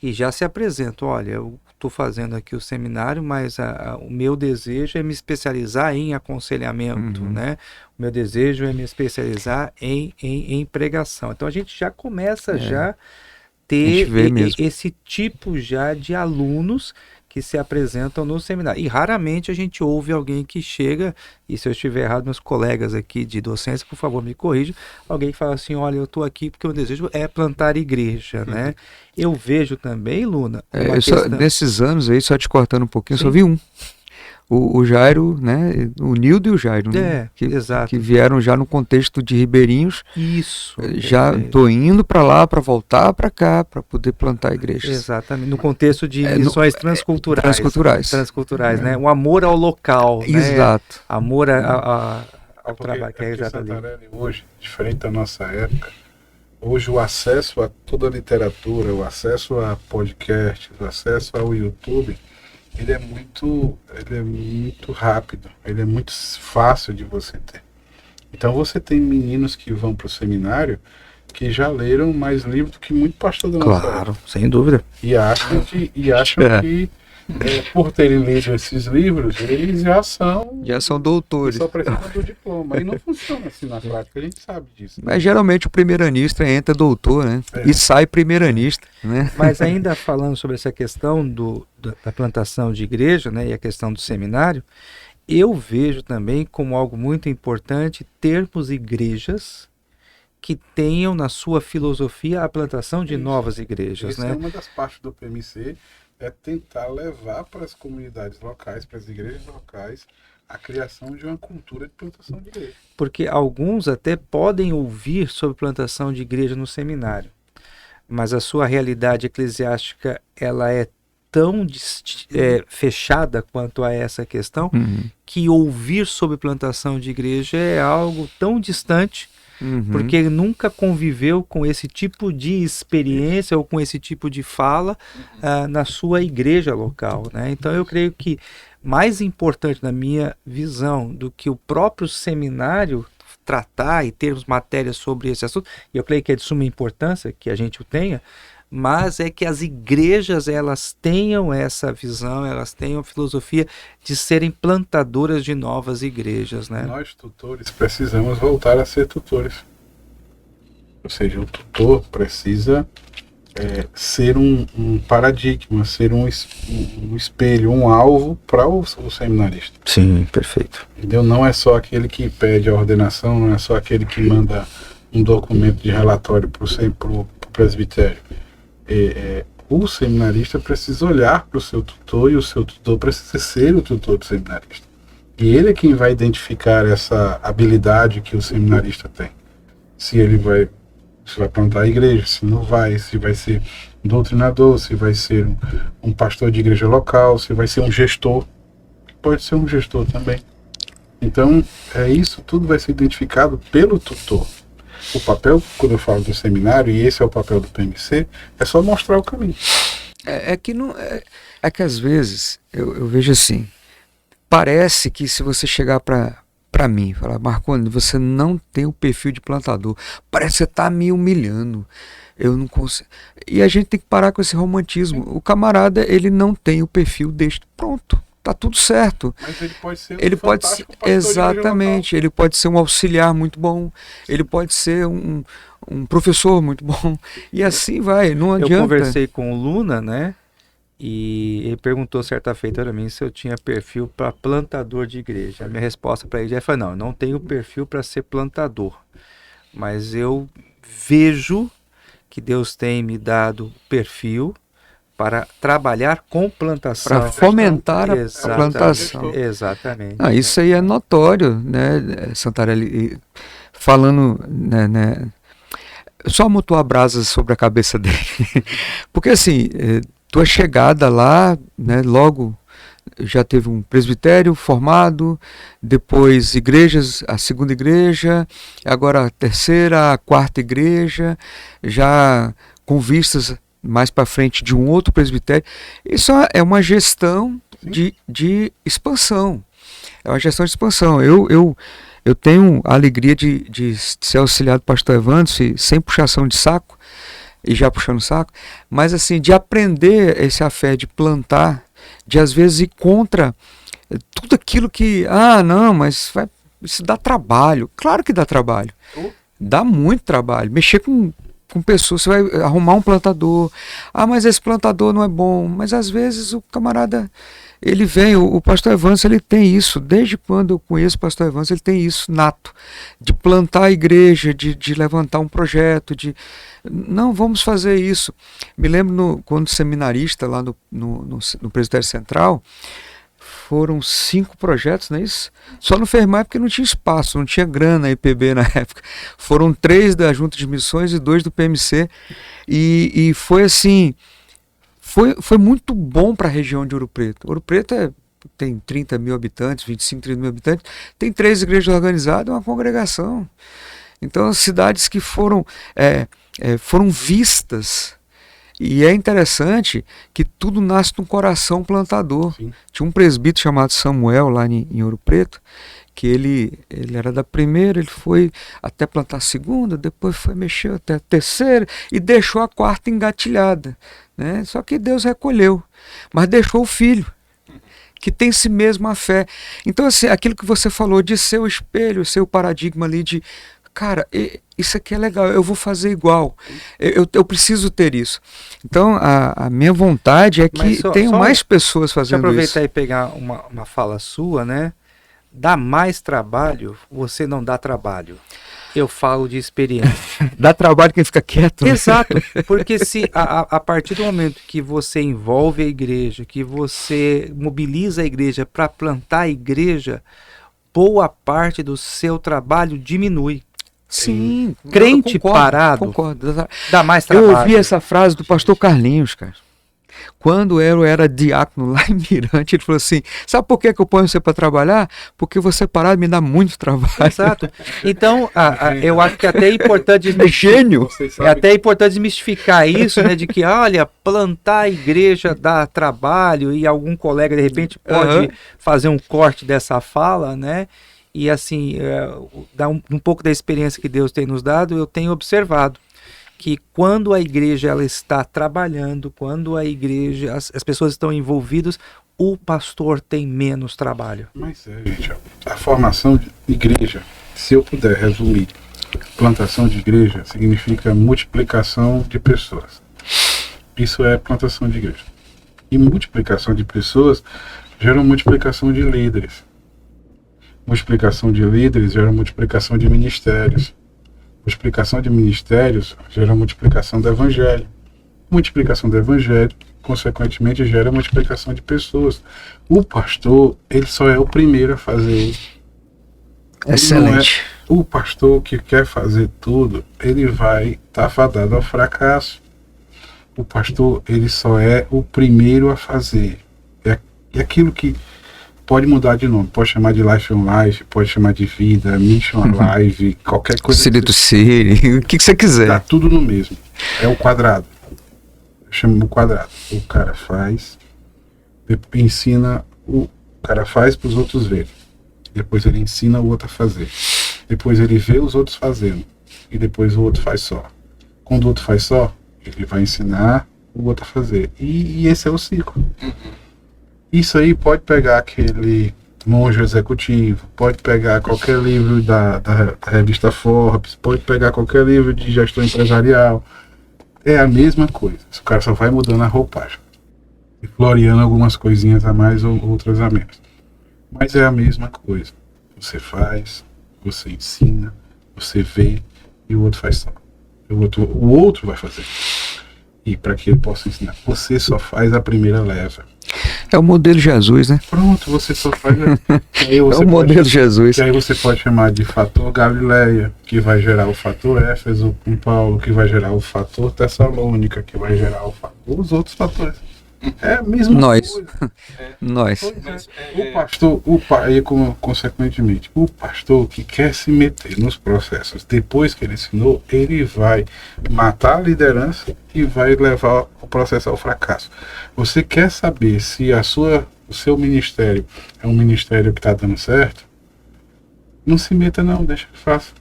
e já se apresentam, olha, eu estou fazendo aqui o seminário, mas o meu desejo é me especializar em aconselhamento, né? O meu desejo é me especializar em pregação. Então a gente já começa já ter esse tipo já de alunos que se apresentam no seminário. E raramente a gente ouve alguém que chega, e se eu estiver errado, meus colegas aqui de docência, por favor, me corrijam, alguém que fala assim, olha, eu estou aqui porque o desejo é plantar igreja, né? Eu vejo também, Luna, nesses anos aí, só te cortando um pouquinho, eu só vi um. O Jairo, né? O Nildo e o Jairo, né? Exato. Que vieram já no contexto de Ribeirinhos. Isso. Já tô indo para lá, para voltar para cá, para poder plantar igrejas. Exatamente. No contexto de missões transculturais. Transculturais, né? O amor ao local. Exato. Né? Amor ao trabalho. Que é exatamente. Santarém hoje, diferente da nossa época, hoje o acesso a toda a literatura, o acesso a podcast, o acesso ao YouTube, ele é muito rápido, ele é muito fácil de você ter. Então você tem meninos que vão para o seminário que já leram mais livros do que muito pastor da nossa época. Claro, sem dúvida. E acham que por terem lido esses livros, eles já são doutores. Só precisam do diploma. E não funciona assim na prática, a gente sabe disso. Né? Mas geralmente o primeiranista entra doutor, né? E sai primeiranista, né? Mas ainda falando sobre essa questão da plantação de igreja, né, e a questão do seminário, eu vejo também como algo muito importante termos igrejas que tenham na sua filosofia a plantação de novas igrejas. Essa né? é uma das partes do PMC, é tentar levar para as comunidades locais, para as igrejas locais, a criação de uma cultura de plantação de igreja. Porque alguns até podem ouvir sobre plantação de igreja no seminário, mas a sua realidade eclesiástica ela é tão fechada quanto a essa questão, que ouvir sobre plantação de igreja é algo tão distante, porque ele nunca conviveu com esse tipo de experiência ou com esse tipo de fala na sua igreja local, né? Então eu creio que mais importante na minha visão do que o próprio seminário tratar e termos matérias sobre esse assunto, e eu creio que é de suma importância que a gente o tenha, mas é que as igrejas elas tenham essa visão, elas tenham a filosofia de serem plantadoras de novas igrejas, né? Nós, tutores, precisamos voltar a ser tutores. Ou seja, o tutor precisa ser um paradigma, ser um espelho, um alvo para o seminarista. Sim, perfeito. Entendeu? Não é só aquele que pede a ordenação, não é só aquele que manda um documento de relatório para o presbitério. O seminarista precisa olhar para o seu tutor e o seu tutor precisa ser o tutor do seminarista. E ele é quem vai identificar essa habilidade que o seminarista tem. Se ele vai plantar a igreja, se não vai, se vai ser um doutrinador, se vai ser um pastor de igreja local, se vai ser um gestor. Pode ser um gestor também. Então, isso tudo vai ser identificado pelo tutor. O papel, quando eu falo do seminário, e esse é o papel do PMC, é só mostrar o caminho. É que às vezes eu vejo assim, parece que se você chegar para mim e falar, Marconi, você não tem o perfil de plantador, parece que você está me humilhando, eu não consigo. E a gente tem que parar com esse romantismo. O camarada, ele não tem o perfil deste, pronto. Tá tudo certo. Mas ele pode ser exatamente, ele pode ser um auxiliar muito bom, ele pode ser um professor muito bom, e assim vai, não adianta. Eu conversei com o Luna, né, e ele perguntou certa feita para mim se eu tinha perfil para plantador de igreja. A minha resposta para ele foi, não, eu não tenho perfil para ser plantador, mas eu vejo que Deus tem me dado perfil para trabalhar com plantação. Para fomentar a plantação. Exatamente. Isso aí é notório, né, Santarelli? Falando, né, só amontoar brasas sobre a cabeça dele. Porque assim, tua chegada lá, né, logo já teve um presbitério formado, depois igrejas, a segunda igreja, agora a terceira, a quarta igreja, já com vistas mais para frente de um outro presbitério. Isso é uma gestão de expansão. É uma gestão de expansão. Eu tenho a alegria de ser auxiliado do pastor Evandro, sem puxação de saco, e já puxando o saco, mas assim, de aprender essa fé de plantar, de às vezes ir contra tudo aquilo que, não, mas isso dá trabalho. Claro que dá trabalho. Dá muito trabalho. Mexer com pessoas, você vai arrumar um plantador, mas esse plantador não é bom, mas às vezes o camarada, ele vem, o pastor Evandro, ele tem isso, desde quando eu conheço o pastor Evandro, ele tem isso nato, de plantar a igreja, de levantar um projeto, não, vamos fazer isso. Me lembro quando seminarista lá no Presbitério Central, foram 5 projetos, não é isso? Só não fez mais porque não tinha espaço, não tinha grana IPB na época. Foram 3 da Junta de Missões e 2 do PMC. E foi assim, foi muito bom para a região de Ouro Preto. Ouro Preto tem 30 mil habitantes, 25, 30 mil habitantes, tem 3 igrejas organizadas, uma congregação. Então, as cidades que foram vistas. E é interessante que tudo nasce de um coração plantador. Sim. Tinha um presbítero chamado Samuel lá em Ouro Preto, que ele era da primeira, ele foi até plantar a segunda, depois foi mexer até a terceira e deixou a quarta engatilhada, né? Só que Deus recolheu, mas deixou o filho, que tem si mesmo a fé. Então, assim, aquilo que você falou de ser o espelho, ser o paradigma ali de, cara, isso aqui é legal, eu vou fazer igual, eu preciso ter isso. Então, a minha vontade é que tenham mais pessoas fazendo isso. Deixa eu aproveitar e pegar uma fala sua, né? Dá mais trabalho, você não dá trabalho. Eu falo de experiência. Dá trabalho quem fica quieto. Né? Exato, porque se a partir do momento que você envolve a igreja, que você mobiliza a igreja para plantar a igreja, boa parte do seu trabalho diminui. Sim. Crente parado Concordo. dá mais trabalho. Eu ouvi essa frase do pastor Carlinhos, cara. Quando eu era diácono lá em Mirante, ele falou assim, sabe por que eu ponho você para trabalhar? Porque você parar me dá muito trabalho. Exato. Então, eu acho que até é importante... É gênio. É até importante desmistificar isso, né? De que, olha, plantar a igreja dá trabalho e algum colega, de repente, pode fazer um corte dessa fala, né? E, assim, dar um pouco da experiência que Deus tem nos dado, eu tenho observado que quando a igreja ela está trabalhando, quando a igreja, as pessoas estão envolvidas, o pastor tem menos trabalho. Mas gente, a formação de igreja, se eu puder resumir, plantação de igreja significa multiplicação de pessoas. Isso é plantação de igreja. E multiplicação de pessoas gera multiplicação de líderes. Multiplicação de líderes gera multiplicação de ministérios. Multiplicação de ministérios gera multiplicação do evangelho. Multiplicação do evangelho, consequentemente, gera multiplicação de pessoas. O pastor, ele só é o primeiro a fazer isso. Excelente. O pastor que quer fazer tudo, ele vai estar fadado ao fracasso. O pastor, ele só é o primeiro a fazer. É aquilo que pode mudar de nome, pode chamar de Life on Life, pode chamar de Vida, Mission Live, qualquer coisa. City to City, o que você quiser. Tá tudo no mesmo. É o quadrado. Eu chamo o quadrado. O cara faz, ensina, o cara faz para os outros verem. Depois ele ensina o outro a fazer. Depois ele vê os outros fazendo. E depois o outro faz só. Quando o outro faz só, ele vai ensinar o outro a fazer. E esse é o ciclo. Isso aí pode pegar aquele monge executivo, pode pegar qualquer livro da revista Forbes, pode pegar qualquer livro de gestão empresarial. É a mesma coisa. O cara só vai mudando a roupagem. E floreando algumas coisinhas a mais ou outras a menos. Mas é a mesma coisa. Você faz, você ensina, você vê e o outro faz só. O outro vai fazer. E para que ele possa ensinar, você só faz a primeira leva. É o modelo Jesus, né? Pronto, você só faz. É o modelo Jesus. Que aí você pode chamar de fator Galileia, que vai gerar o fator Éfeso com Paulo, que vai gerar o fator Tessalônica, que vai gerar o fator, os outros fatores. É a mesma coisa. Nós. O pastor, aí consequentemente, o pastor que quer se meter nos processos depois que ele ensinou, ele vai matar a liderança e vai levar o processo ao fracasso. Você quer saber se o seu ministério é um ministério que está dando certo? Não se meta não, deixa que faça.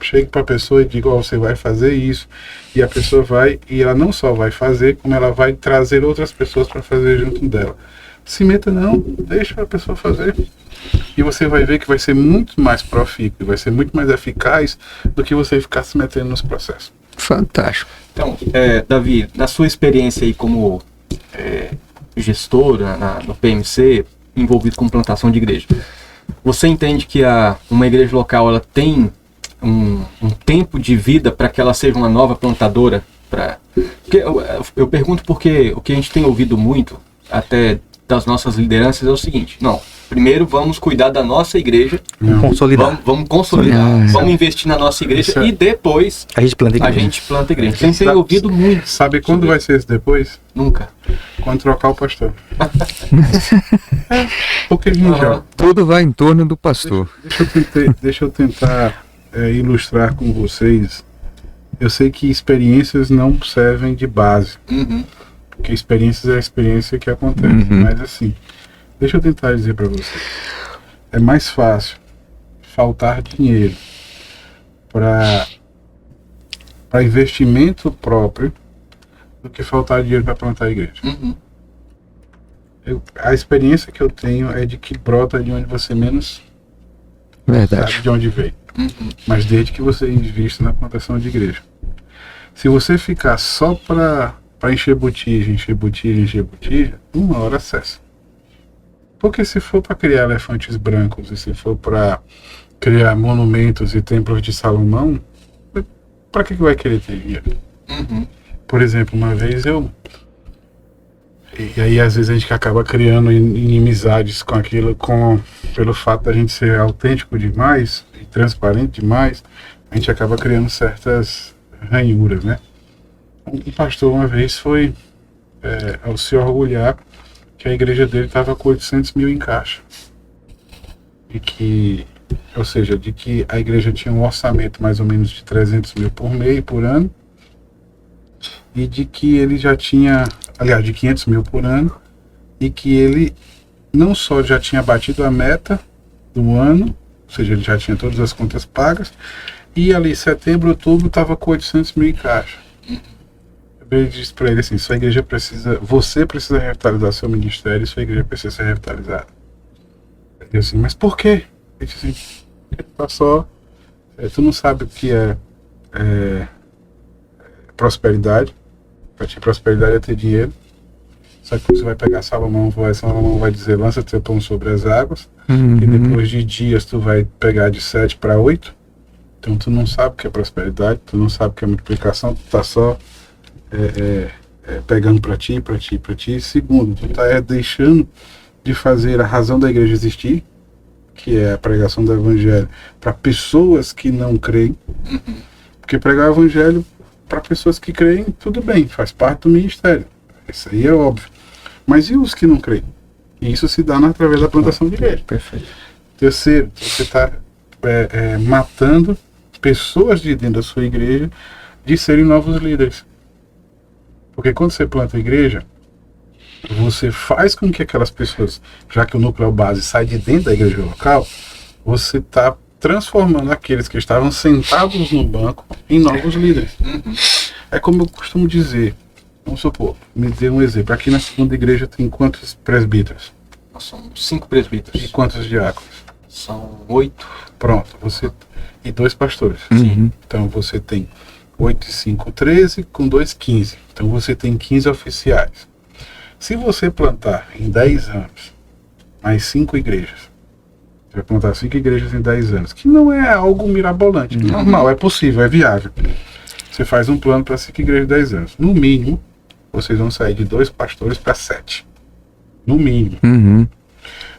Chegue para a pessoa e diga, você vai fazer isso, e a pessoa vai, e ela não só vai fazer, como ela vai trazer outras pessoas para fazer junto dela. Se meta não, deixa a pessoa fazer, e você vai ver que vai ser muito mais profícuo, vai ser muito mais eficaz do que você ficar se metendo nos processos. Fantástico. Então, Davi, na sua experiência aí como gestor no PMC, envolvido com plantação de igreja, você entende que uma igreja local ela tem um tempo de vida para que ela seja uma nova plantadora? Eu pergunto porque o que a gente tem ouvido muito, até das nossas lideranças, é o seguinte: não, primeiro vamos cuidar da nossa igreja, vamos consolidar, vamos investir na nossa igreja e depois a gente planta a igreja. A gente tem ouvido muito. Sabe quando vai ser esse depois? Nunca. Quando trocar o pastor. Porque, gente, tudo vai em torno do pastor. Deixa eu tentar ilustrar com vocês. Eu sei que experiências não servem de base. Porque experiências é a experiência que acontece. Mas assim, deixa eu tentar dizer para vocês. É mais fácil faltar dinheiro para investimento próprio do que faltar dinheiro para plantar a igreja. A experiência que eu tenho é de que brota de onde você menos sabe de onde veio. Mas desde que você invista na plantação de igreja. Se você ficar só para encher botija, uma hora cessa. Porque se for para criar elefantes brancos e se for para criar monumentos e templos de Salomão, para que vai querer ter dinheiro? Por exemplo, uma vez e aí às vezes a gente acaba criando inimizades com aquilo, pelo fato da gente ser autêntico demais e transparente demais, a gente acaba criando certas ranhuras, né? Um pastor uma vez foi ao se orgulhar que a igreja dele estava com 800 mil em caixa. Ou seja, de que a igreja tinha um orçamento mais ou menos de 300 mil por ano, e de que ele já tinha, aliás, de 500 mil por ano, e que ele não só já tinha batido a meta do ano, ou seja, ele já tinha todas as contas pagas, e ali setembro, outubro, estava com 800 mil em caixa. Ele disse para ele assim: sua igreja você precisa revitalizar seu ministério, sua igreja precisa ser revitalizada. Ele disse assim: mas por quê? Ele disse assim: tá só, tu não sabe o que é prosperidade. Para ti, prosperidade é ter dinheiro. Só que você vai pegar Salomão vai dizer: lança teu pão sobre as águas, e depois de dias tu vai pegar de 7 para 8. Então tu não sabe o que é prosperidade, tu não sabe o que é multiplicação, tu tá só pegando para ti. Segundo, tu tá deixando de fazer a razão da igreja existir, que é a pregação do evangelho para pessoas que não creem. Porque pregar o evangelho para pessoas que creem, tudo bem, faz parte do ministério, isso aí é óbvio. Mas e os que não creem? E isso se dá através da plantação de igreja. Perfeito. Terceiro, você está matando pessoas de dentro da sua igreja de serem novos líderes. Porque quando você planta a igreja, você faz com que aquelas pessoas, já que o núcleo base sai de dentro da igreja local, você está transformando aqueles que estavam sentados no banco em novos líderes. É como eu costumo dizer, vamos supor, me dê um exemplo, aqui na segunda igreja tem quantos presbíteros? Nós somos 5 presbíteros. E quantos diáconos? São 8. Pronto, e 2 pastores. Então você tem 8 e 5, 13, com 2, 15. Então você tem 15 oficiais. Se você plantar em 10 anos mais 5 igrejas, você vai plantar 5 igrejas em 10 anos, que não é algo mirabolante, normal, é possível, é viável. Você faz um plano para 5 igrejas em 10 anos. No mínimo, vocês vão sair de 2 pastores para 7. No mínimo.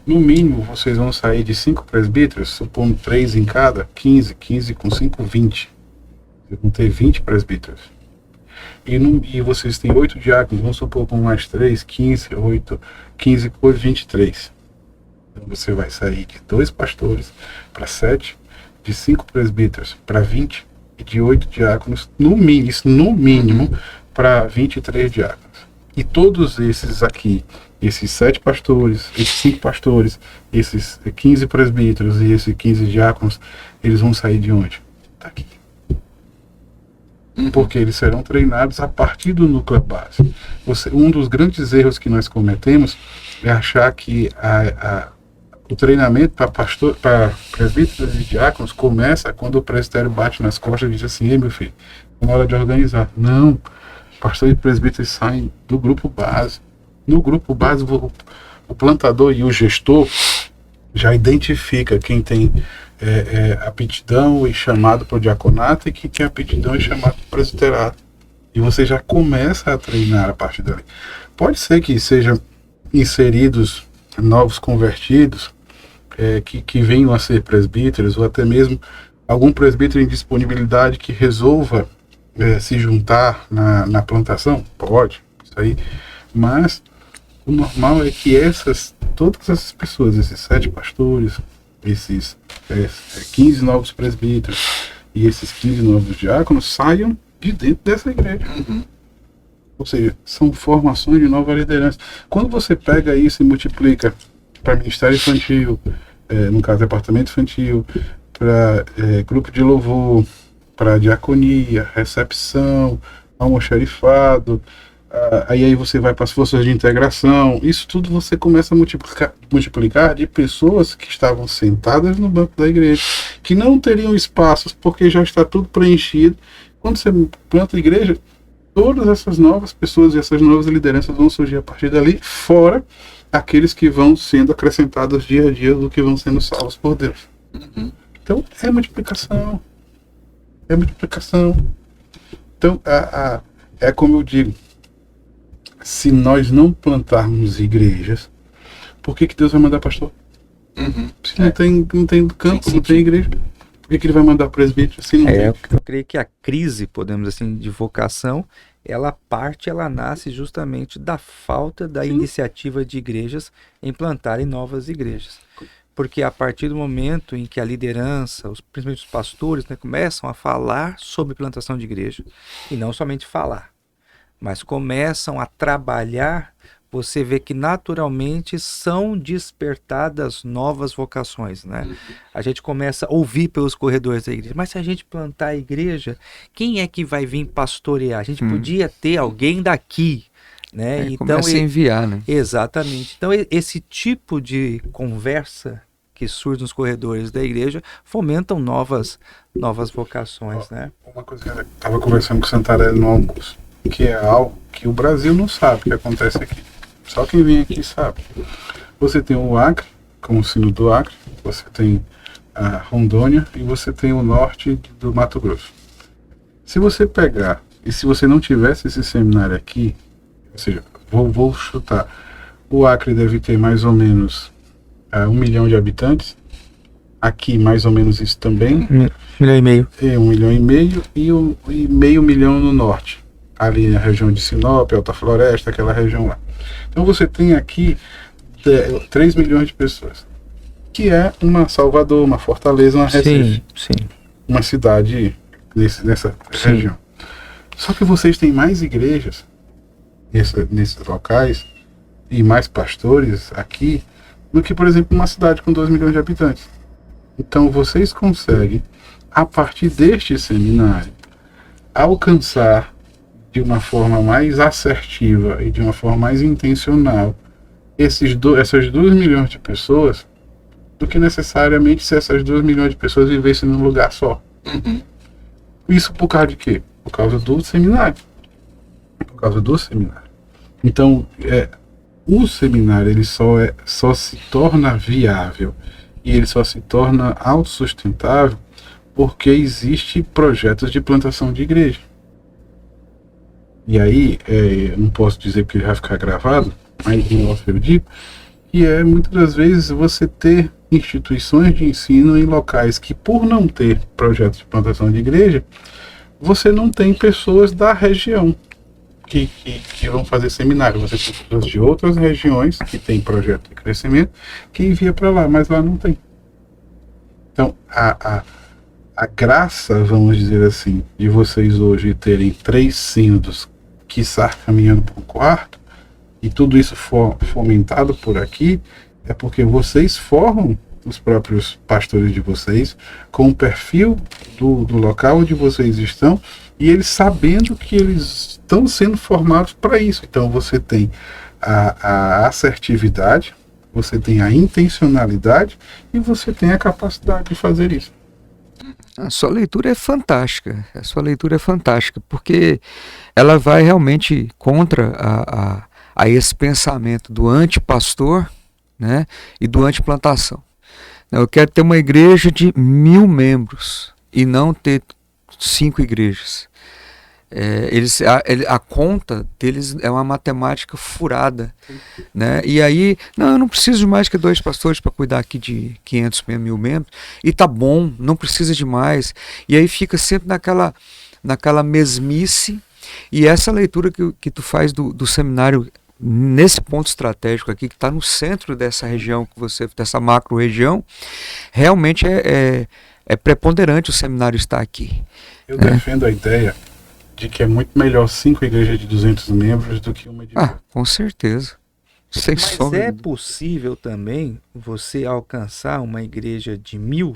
No mínimo, vocês vão sair de 5 presbíteros, supondo 3 em cada, 15 com 5, 20. Vocês vão ter 20 presbíteros. E vocês têm 8 diáconos, vamos supor com mais 3, 15, 8, 15 por 23. Então você vai sair de 2 pastores para 7, de 5 presbíteros para 20 e de 8 diáconos, no mínimo, para 23 diáconos. E todos esses aqui, esses 7 pastores, esses 5 pastores, esses 15 presbíteros e esses 15 diáconos, eles vão sair de onde? Daqui. Porque eles serão treinados a partir do núcleo base. Um dos grandes erros que nós cometemos é achar que o treinamento para presbíteros e diáconos começa quando o presbitério bate nas costas e diz assim: ei, meu filho, é hora de organizar. Não, pastor e presbíteros saem do grupo base. No grupo base, o plantador e o gestor já identifica quem tem aptidão e chamado para o diaconato e quem tem aptidão e chamado para o presbiterato. E você já começa a treinar a partir dali. Pode ser que sejam inseridos novos convertidos que venham a ser presbíteros, ou até mesmo algum presbítero em disponibilidade que resolva se juntar na plantação. Pode, isso aí. Mas o normal é que todas essas pessoas, esses 7 pastores, esses 15 novos presbíteros e esses 15 novos diáconos saiam de dentro dessa igreja. Ou seja, são formações de nova liderança. Quando você pega isso e multiplica para ministério infantil, no caso departamento infantil, para grupo de louvor, para diaconia, recepção, almoxarifado, aí você vai para as forças de integração, isso tudo você começa a multiplicar de pessoas que estavam sentadas no banco da igreja, que não teriam espaços porque já está tudo preenchido. Quando você planta a igreja, todas essas novas pessoas e essas novas lideranças vão surgir a partir dali, fora aqueles que vão sendo acrescentados dia a dia do que vão sendo salvos por Deus. Então, é multiplicação. É multiplicação. Então, é como eu digo, se nós não plantarmos igrejas, por que Deus vai mandar pastor? Se não tem campo, não tem igreja, por que ele vai mandar presbítero? Se não tem? Eu creio que a crise, podemos assim, de vocação, ela nasce justamente da falta da iniciativa de igrejas em plantarem novas igrejas. Porque a partir do momento em que a liderança, principalmente os pastores, né, começam a falar sobre plantação de igreja, e não somente falar, mas começam a trabalhar, você vê que naturalmente são despertadas novas vocações, né? A gente começa a ouvir pelos corredores da igreja, mas se a gente plantar a igreja, quem é que vai vir pastorear? A gente podia ter alguém daqui, né? Então, começa a enviar, né? Exatamente. Então, esse tipo de conversa que surge nos corredores da igreja fomentam novas vocações, né? Uma coisa que eu estava conversando com o Santarelli no almoço, que é algo que o Brasil não sabe que acontece aqui. Só quem vem aqui sabe. Você tem o Acre, como o sino do Acre, você tem a Rondônia e você tem o norte do Mato Grosso. Se você pegar, e se você não tivesse esse seminário aqui, ou seja, vou chutar, o Acre deve ter mais ou menos 1 milhão de habitantes, aqui mais ou menos isso também. 1,5 milhão. 1,5 milhão e meio milhão no norte, ali na região de Sinop, Alta Floresta, aquela região lá. Então você tem aqui 3 milhões de pessoas, que é uma Salvador, uma Fortaleza, uma Recife, uma cidade nessa região. Só que vocês têm mais igrejas nesses locais e mais pastores aqui do que, por exemplo, uma cidade com 2 milhões de habitantes. Então vocês conseguem, a partir deste seminário, alcançar de uma forma mais assertiva e de uma forma mais intencional essas 2 milhões de pessoas do que necessariamente se essas 2 milhões de pessoas vivessem num lugar só. Isso por causa de quê? Por causa do seminário. Por causa do seminário. Então, o seminário ele só se torna viável e ele só se torna autossustentável porque existe projetos de plantação de igreja. E aí, eu não posso dizer porque ele vai ficar gravado, mas no off eu digo, que muitas das vezes você ter instituições de ensino em locais que, por não ter projetos de plantação de igreja, você não tem pessoas da região que vão fazer seminário. Você tem pessoas de outras regiões que têm projeto de crescimento que envia para lá, mas lá não tem. Então, a graça, vamos dizer assim, de vocês hoje terem 3 sínodos, quiçá caminhando para o 4º, e tudo isso fomentado por aqui, é porque vocês formam os próprios pastores de vocês com o perfil do local onde vocês estão, e eles sabendo que eles estão sendo formados para isso. Então você tem a assertividade, você tem a intencionalidade e você tem a capacidade de fazer isso. A sua leitura é fantástica, porque ela vai realmente contra a esse pensamento do antipastor, né, e do antiplantação. Eu quero ter uma igreja de 1.000 membros e não ter 5 igrejas. A conta deles é uma matemática furada, né? E aí, eu não preciso de mais que 2 pastores para cuidar aqui de 500, 1.000 membros, e tá bom, não precisa de mais. E aí fica sempre naquela mesmice, e essa leitura que tu faz do seminário, nesse ponto estratégico aqui, que está no centro dessa região, dessa macro região, realmente é preponderante o seminário estar aqui. Eu defendo a ideia de que é muito melhor 5 igrejas de 200 membros do que uma de 1000. Com certeza. Sem Mas sombra. É possível também você alcançar uma igreja de 1.000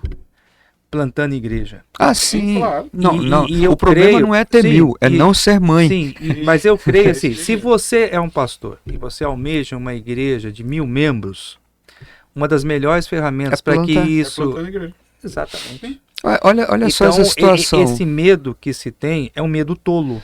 plantando igreja. Sim, Sim. claro. Não. E eu O problema creio, não é ter 1.000, é não ser mãe. Sim, mas eu creio assim, se você é um pastor e você almeja uma igreja de 1.000 membros, uma das melhores ferramentas para que isso... plantando igreja. Exatamente. Olha só essa situação. Esse medo que se tem é um medo tolo.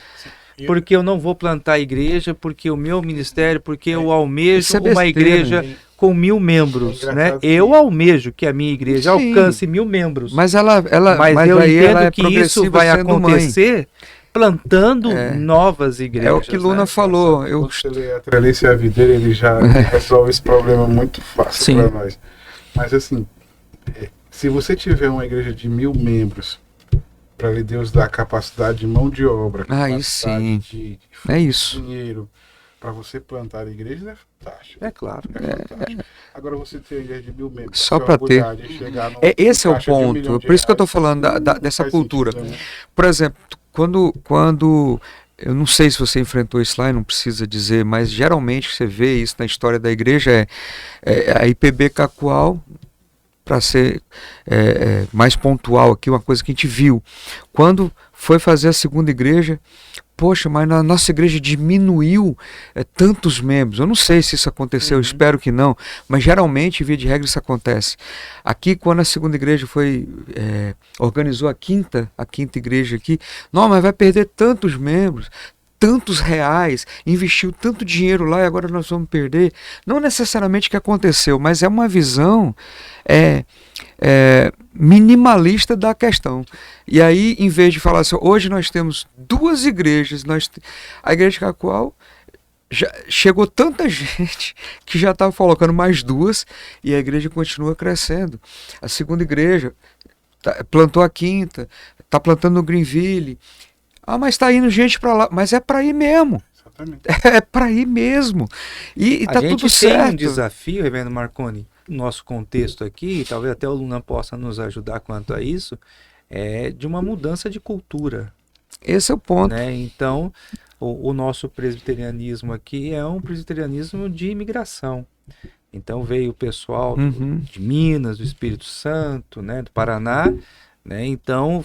Porque eu não vou plantar a igreja, porque o meu ministério, porque eu almejo Isso é uma besteira, igreja com 1.000 membros, É né? engraçado Eu almejo que a minha igreja Sim. alcance 1.000 membros. Mas Mas eu aí entendo ela é que isso progressiva vai sendo mãe. acontecer plantando É. novas igrejas. É o que Luna né? falou. Eu, Quando você lê a Trelice e a Videira, ele já resolve esse problema muito fácil Sim. para nós. Mas assim, se você tiver uma igreja de 1.000 membros, para Deus dar capacidade de mão de obra, Aí capacidade sim. de É isso. dinheiro, para você plantar igrejas, é fantástico. É claro. Fantástico. Agora você ter igreja de 1.000 membros, Só se pra orgulhar de chegar no esse é o caixa de 1 ponto. milhão de Por isso que eu tô reais, falando não dessa faz cultura. sentido, né? Por exemplo, quando eu não sei se você enfrentou isso lá e não precisa dizer, mas geralmente você vê isso na história da igreja é a IPB Cacoal, para ser mais pontual aqui, uma coisa que a gente viu. Quando foi fazer a segunda igreja, poxa, mas na nossa igreja diminuiu tantos membros. Eu não sei se isso aconteceu, espero que não, mas geralmente, via de regra, isso acontece. Aqui, quando a segunda igreja organizou a quinta igreja aqui, não, mas vai perder tantos membros, tantos reais, investiu tanto dinheiro lá e agora nós vamos perder. Não necessariamente que aconteceu, mas é uma visão minimalista da questão. E aí, em vez de falar assim, hoje nós temos 2 igrejas, a igreja de Cacoal já chegou tanta gente que já estava colocando mais 2 e a igreja continua crescendo. A segunda igreja plantou a quinta, está plantando no Greenville. Ah, mas está indo gente para lá. Mas é para ir mesmo. Exatamente. É para ir mesmo. E tá tudo certo. Tem um desafio, Reverendo Marconi, no nosso contexto aqui, talvez até o Luna possa nos ajudar quanto a isso, de uma mudança de cultura. Esse é o ponto. Né? Então, o nosso presbiterianismo aqui é um presbiterianismo de imigração. Então veio o pessoal de Minas, do Espírito Santo, né, do Paraná, né? Então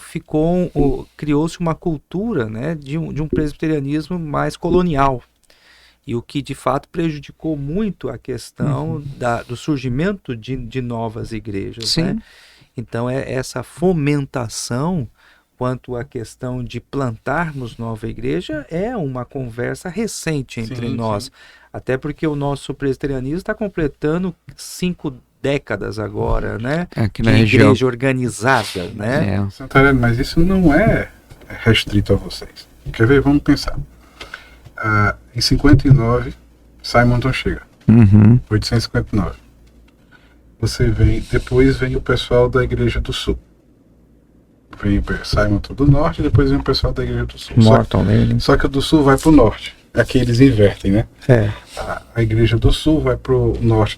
criou-se uma cultura, né, de um presbiterianismo mais colonial. E o que de fato prejudicou muito a questão do surgimento de novas igrejas. Sim. Né? Então essa fomentação quanto à questão de plantarmos nova igreja é uma conversa recente entre nós. Sim. Até porque o nosso presbiterianismo está completando 5 décadas agora, né? Aqui de na igreja região organizada, né? Santarém, mas isso não é restrito a vocês. Quer ver? Vamos pensar. Em 59, Simonton chega. 859. Depois vem o pessoal da Igreja do Sul. Vem o Simonton do Norte, depois vem o pessoal da Igreja do Sul. Só que o do Sul vai para o Norte. Aqui eles invertem, né? A Igreja do Sul vai para o Norte,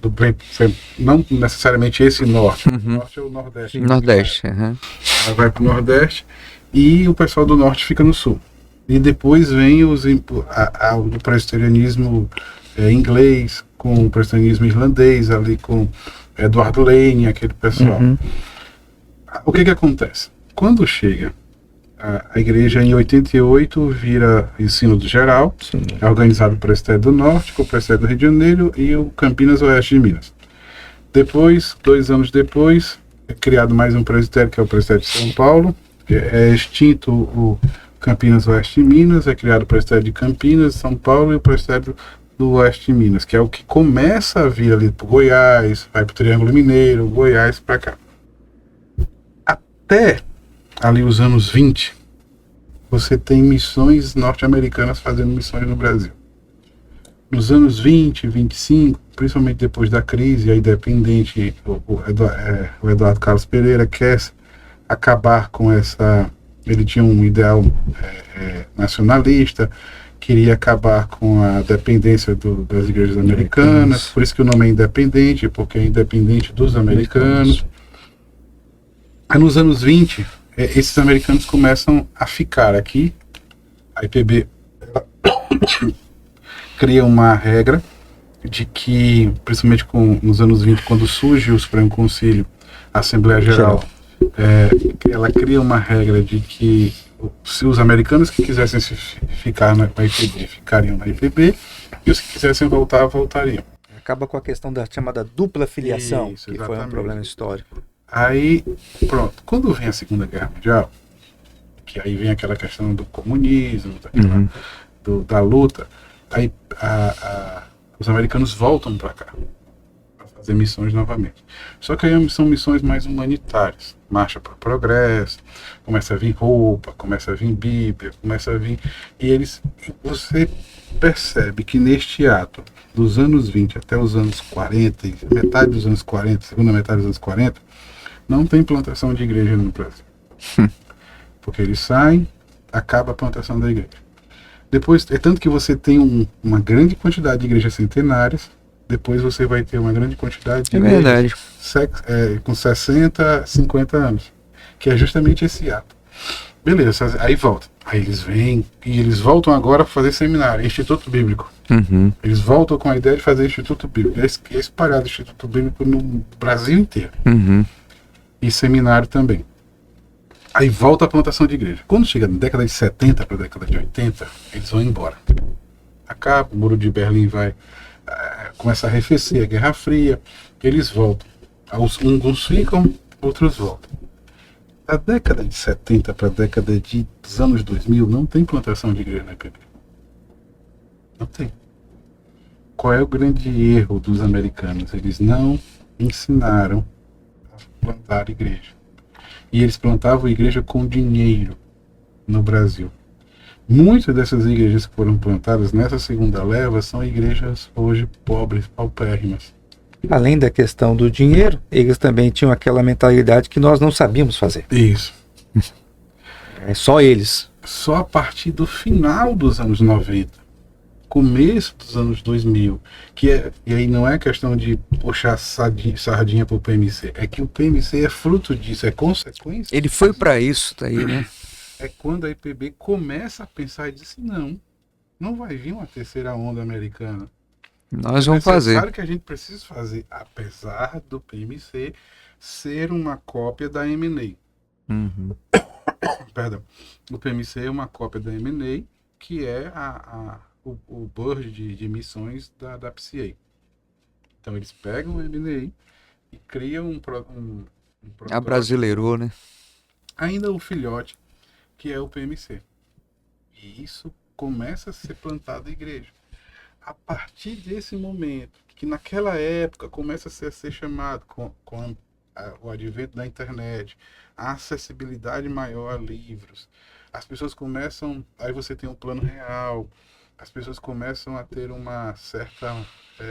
não necessariamente esse Norte. O Norte é o Nordeste. Nordeste. Ela vai para o Nordeste e o pessoal do Norte fica no Sul. E depois vem o presbiterianismo inglês, com o presbiterianismo irlandês, ali com Eduardo Lane, aquele pessoal. O que acontece? Quando chega a igreja em 88 vira ensino do geral, é organizado pelo Presbitério do Norte, com o Presbitério do Rio de Janeiro e o Campinas Oeste de Minas. Depois, 2 anos depois, é criado mais um presbitério, que é o Presbitério de São Paulo. É extinto o Campinas Oeste de Minas, é criado o Presbitério de Campinas, São Paulo, e o Presbitério do Oeste de Minas, que é o que começa a vir ali para Goiás, vai para o Triângulo Mineiro, Goiás para cá. Até ali os anos 20, você tem missões norte-americanas fazendo missões no Brasil. Nos anos 20, 25, principalmente depois da crise, a Independente, o Eduardo Carlos Pereira quer acabar com essa... Ele tinha um ideal nacionalista, queria acabar com a dependência das igrejas americanas, por isso que o nome é Independente, porque é independente dos americanos. Aí nos anos 20, esses americanos começam a ficar aqui. A IPB cria uma regra de que, principalmente nos anos 20, quando surge o Supremo Concílio, a Assembleia Geral, ela cria uma regra de que se os americanos que quisessem ficar na IPB, ficariam na IPB, e os que quisessem voltar, voltariam. Acaba com a questão da chamada dupla filiação, Isso, que foi um problema histórico. Aí, pronto, quando vem a Segunda Guerra Mundial, que aí vem aquela questão do comunismo, da luta, aí os americanos voltam para cá. fazer missões novamente. Só que aí são missões mais humanitárias. Marcha para o Progresso, começa a vir roupa, começa a vir Bíblia, começa a vir... Você percebe que neste ato, dos anos 20 até os anos 40, metade dos anos 40, segunda metade dos anos 40, não tem plantação de igreja no Brasil. Porque eles saem, acaba a plantação da igreja. Depois, é tanto que você tem uma grande quantidade de igrejas centenárias, depois você vai ter uma grande quantidade de igrejas com 60, 50 anos, que é justamente esse ato. Beleza, aí volta. Aí eles vêm, e eles voltam agora para fazer seminário, Instituto Bíblico. Uhum. Eles voltam com a ideia de fazer Instituto Bíblico. É espalhado Instituto Bíblico no Brasil inteiro. Uhum. E seminário também. Aí volta a plantação de igreja. Quando chega na década de 70 para a década de 80, eles vão embora. Acaba, o Muro de Berlim começa a arrefecer, a Guerra Fria, eles voltam. Alguns ficam, outros voltam. Da década de 70 para a década dos anos 2000, não tem plantação de igreja na IPB. Não tem. Qual é o grande erro dos americanos? Eles não ensinaram a plantar igreja. E eles plantavam igreja com dinheiro no Brasil. Muitas dessas igrejas que foram plantadas nessa segunda leva são igrejas hoje pobres, paupérrimas. Além da questão do dinheiro, eles também tinham aquela mentalidade que nós não sabíamos fazer. Isso. É só eles. Só a partir do final dos anos 90, começo dos anos 2000, e aí não é questão de puxar sardinha para o PMC, é que o PMC é fruto disso, é consequência. Ele foi para isso, tá aí, né? É quando a IPB começa a pensar e diz assim, não vai vir uma terceira onda americana. Nós vamos fazer. Claro que a gente precisa fazer, apesar do PMC ser uma cópia da M&A. Uhum. Perdão. O PMC é uma cópia da M&A, que é o board de missões da PCA. Então eles pegam o M&A e criam um Abrasileirou, né? ainda o filhote, que é o PMC. E isso começa a ser plantado em igreja. A partir desse momento, que naquela época começa a ser chamado com o advento da internet, a acessibilidade maior a livros, as pessoas começam, aí você tem um plano real, as pessoas começam a ter uma certa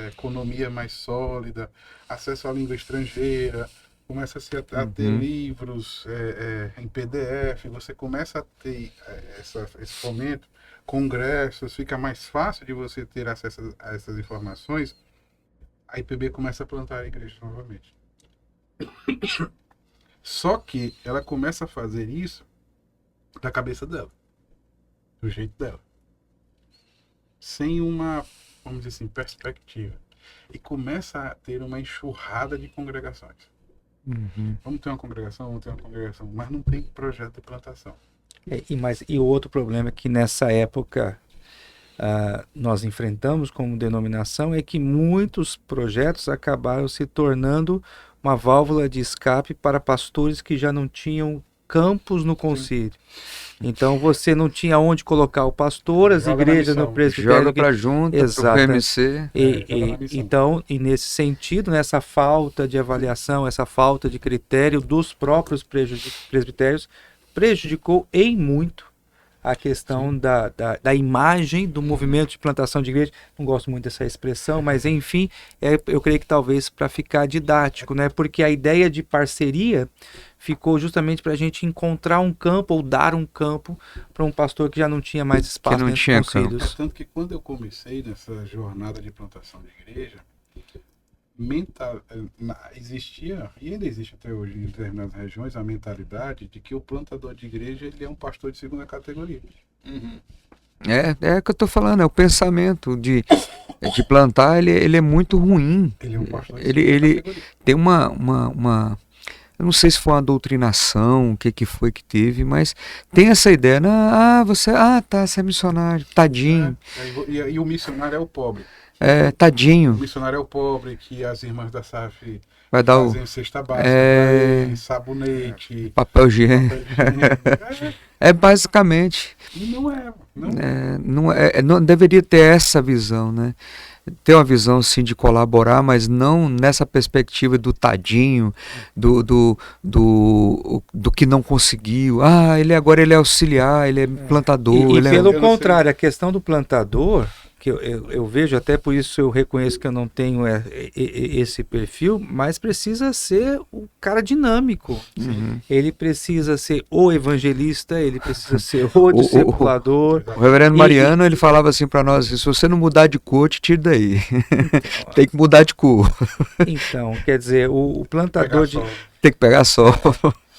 economia mais sólida, acesso à língua estrangeira, começa-se a ter livros em PDF, você começa a ter esse fomento, congressos, fica mais fácil de você ter acesso a essas informações, a IPB começa a plantar a igreja novamente. Só que ela começa a fazer isso da cabeça dela, do jeito dela, sem uma, vamos dizer assim, perspectiva, e começa a ter uma enxurrada de congregações. Uhum. Vamos ter uma congregação, mas não tem projeto de plantação. E o outro problema que nessa época nós enfrentamos como denominação é que muitos projetos acabaram se tornando uma válvula de escape para pastores que já não tinham campos no concílio. Então você não tinha onde colocar o pastor, as igrejas no presbitério. Joga para junto, pro PMC. Então, e nesse sentido, nessa falta de avaliação, essa falta de critério dos próprios presbitérios, prejudicou em muito a questão da imagem do movimento de plantação de igreja. Não gosto muito dessa expressão, mas enfim, eu creio que talvez para ficar didático, né? Porque a ideia de parceria ficou justamente para a gente encontrar um campo ou dar um campo para um pastor que já não tinha mais espaço dentro dos concílios. Tanto que quando eu comecei nessa jornada de plantação de igreja, existia, e ainda existe até hoje em determinadas regiões, a mentalidade de que o plantador de igreja ele é um pastor de segunda categoria. Uhum. É que eu tô falando, é o pensamento de plantar, ele é muito ruim. Ele é um pastor de segunda categoria. Tem uma eu não sei se foi uma doutrinação, o que foi que teve, mas tem essa ideia, você é missionário, tadinho. E o missionário é o pobre. Tadinho. O missionário é o pobre, que as irmãs da SAF vai dar fazem cesta básica, sabonete, papel higiênico. Basicamente. E não não deveria ter essa visão, né? ter uma visão assim de colaborar, mas não nessa perspectiva do tadinho, do que não conseguiu. Agora ele é auxiliar, ele é plantador. E pelo contrário, a questão do plantador, que eu vejo, até por isso eu reconheço que eu não tenho esse perfil, mas precisa ser o cara dinâmico. Uhum. Ele precisa ser o evangelista, ele precisa ser o discipulador. O reverendo Mariano, ele falava assim para nós, se você não mudar de cor, te tira daí. Tem que mudar de cor. Então, quer dizer, o plantador Tem que pegar sol.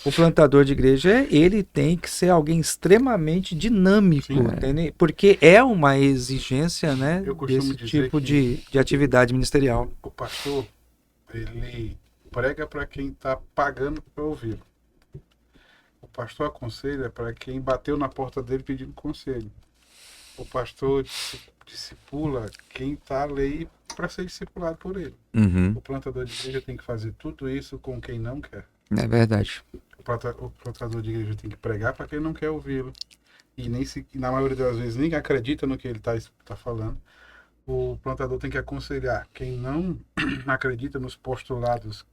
O plantador de igreja, ele tem que ser alguém extremamente dinâmico, entende? Porque é uma exigência, né, desse tipo de atividade ministerial. O pastor, ele prega para quem está pagando para ouvir. O pastor aconselha para quem bateu na porta dele pedindo conselho. O pastor discipula quem está ali para ser discipulado por ele. Uhum. O plantador de igreja tem que fazer tudo isso com quem não quer. É verdade. O plantador de igreja tem que pregar para quem não quer ouvi-lo. E na maioria das vezes nem acredita no que ele está falando. O plantador tem que aconselhar quem não acredita nos postulados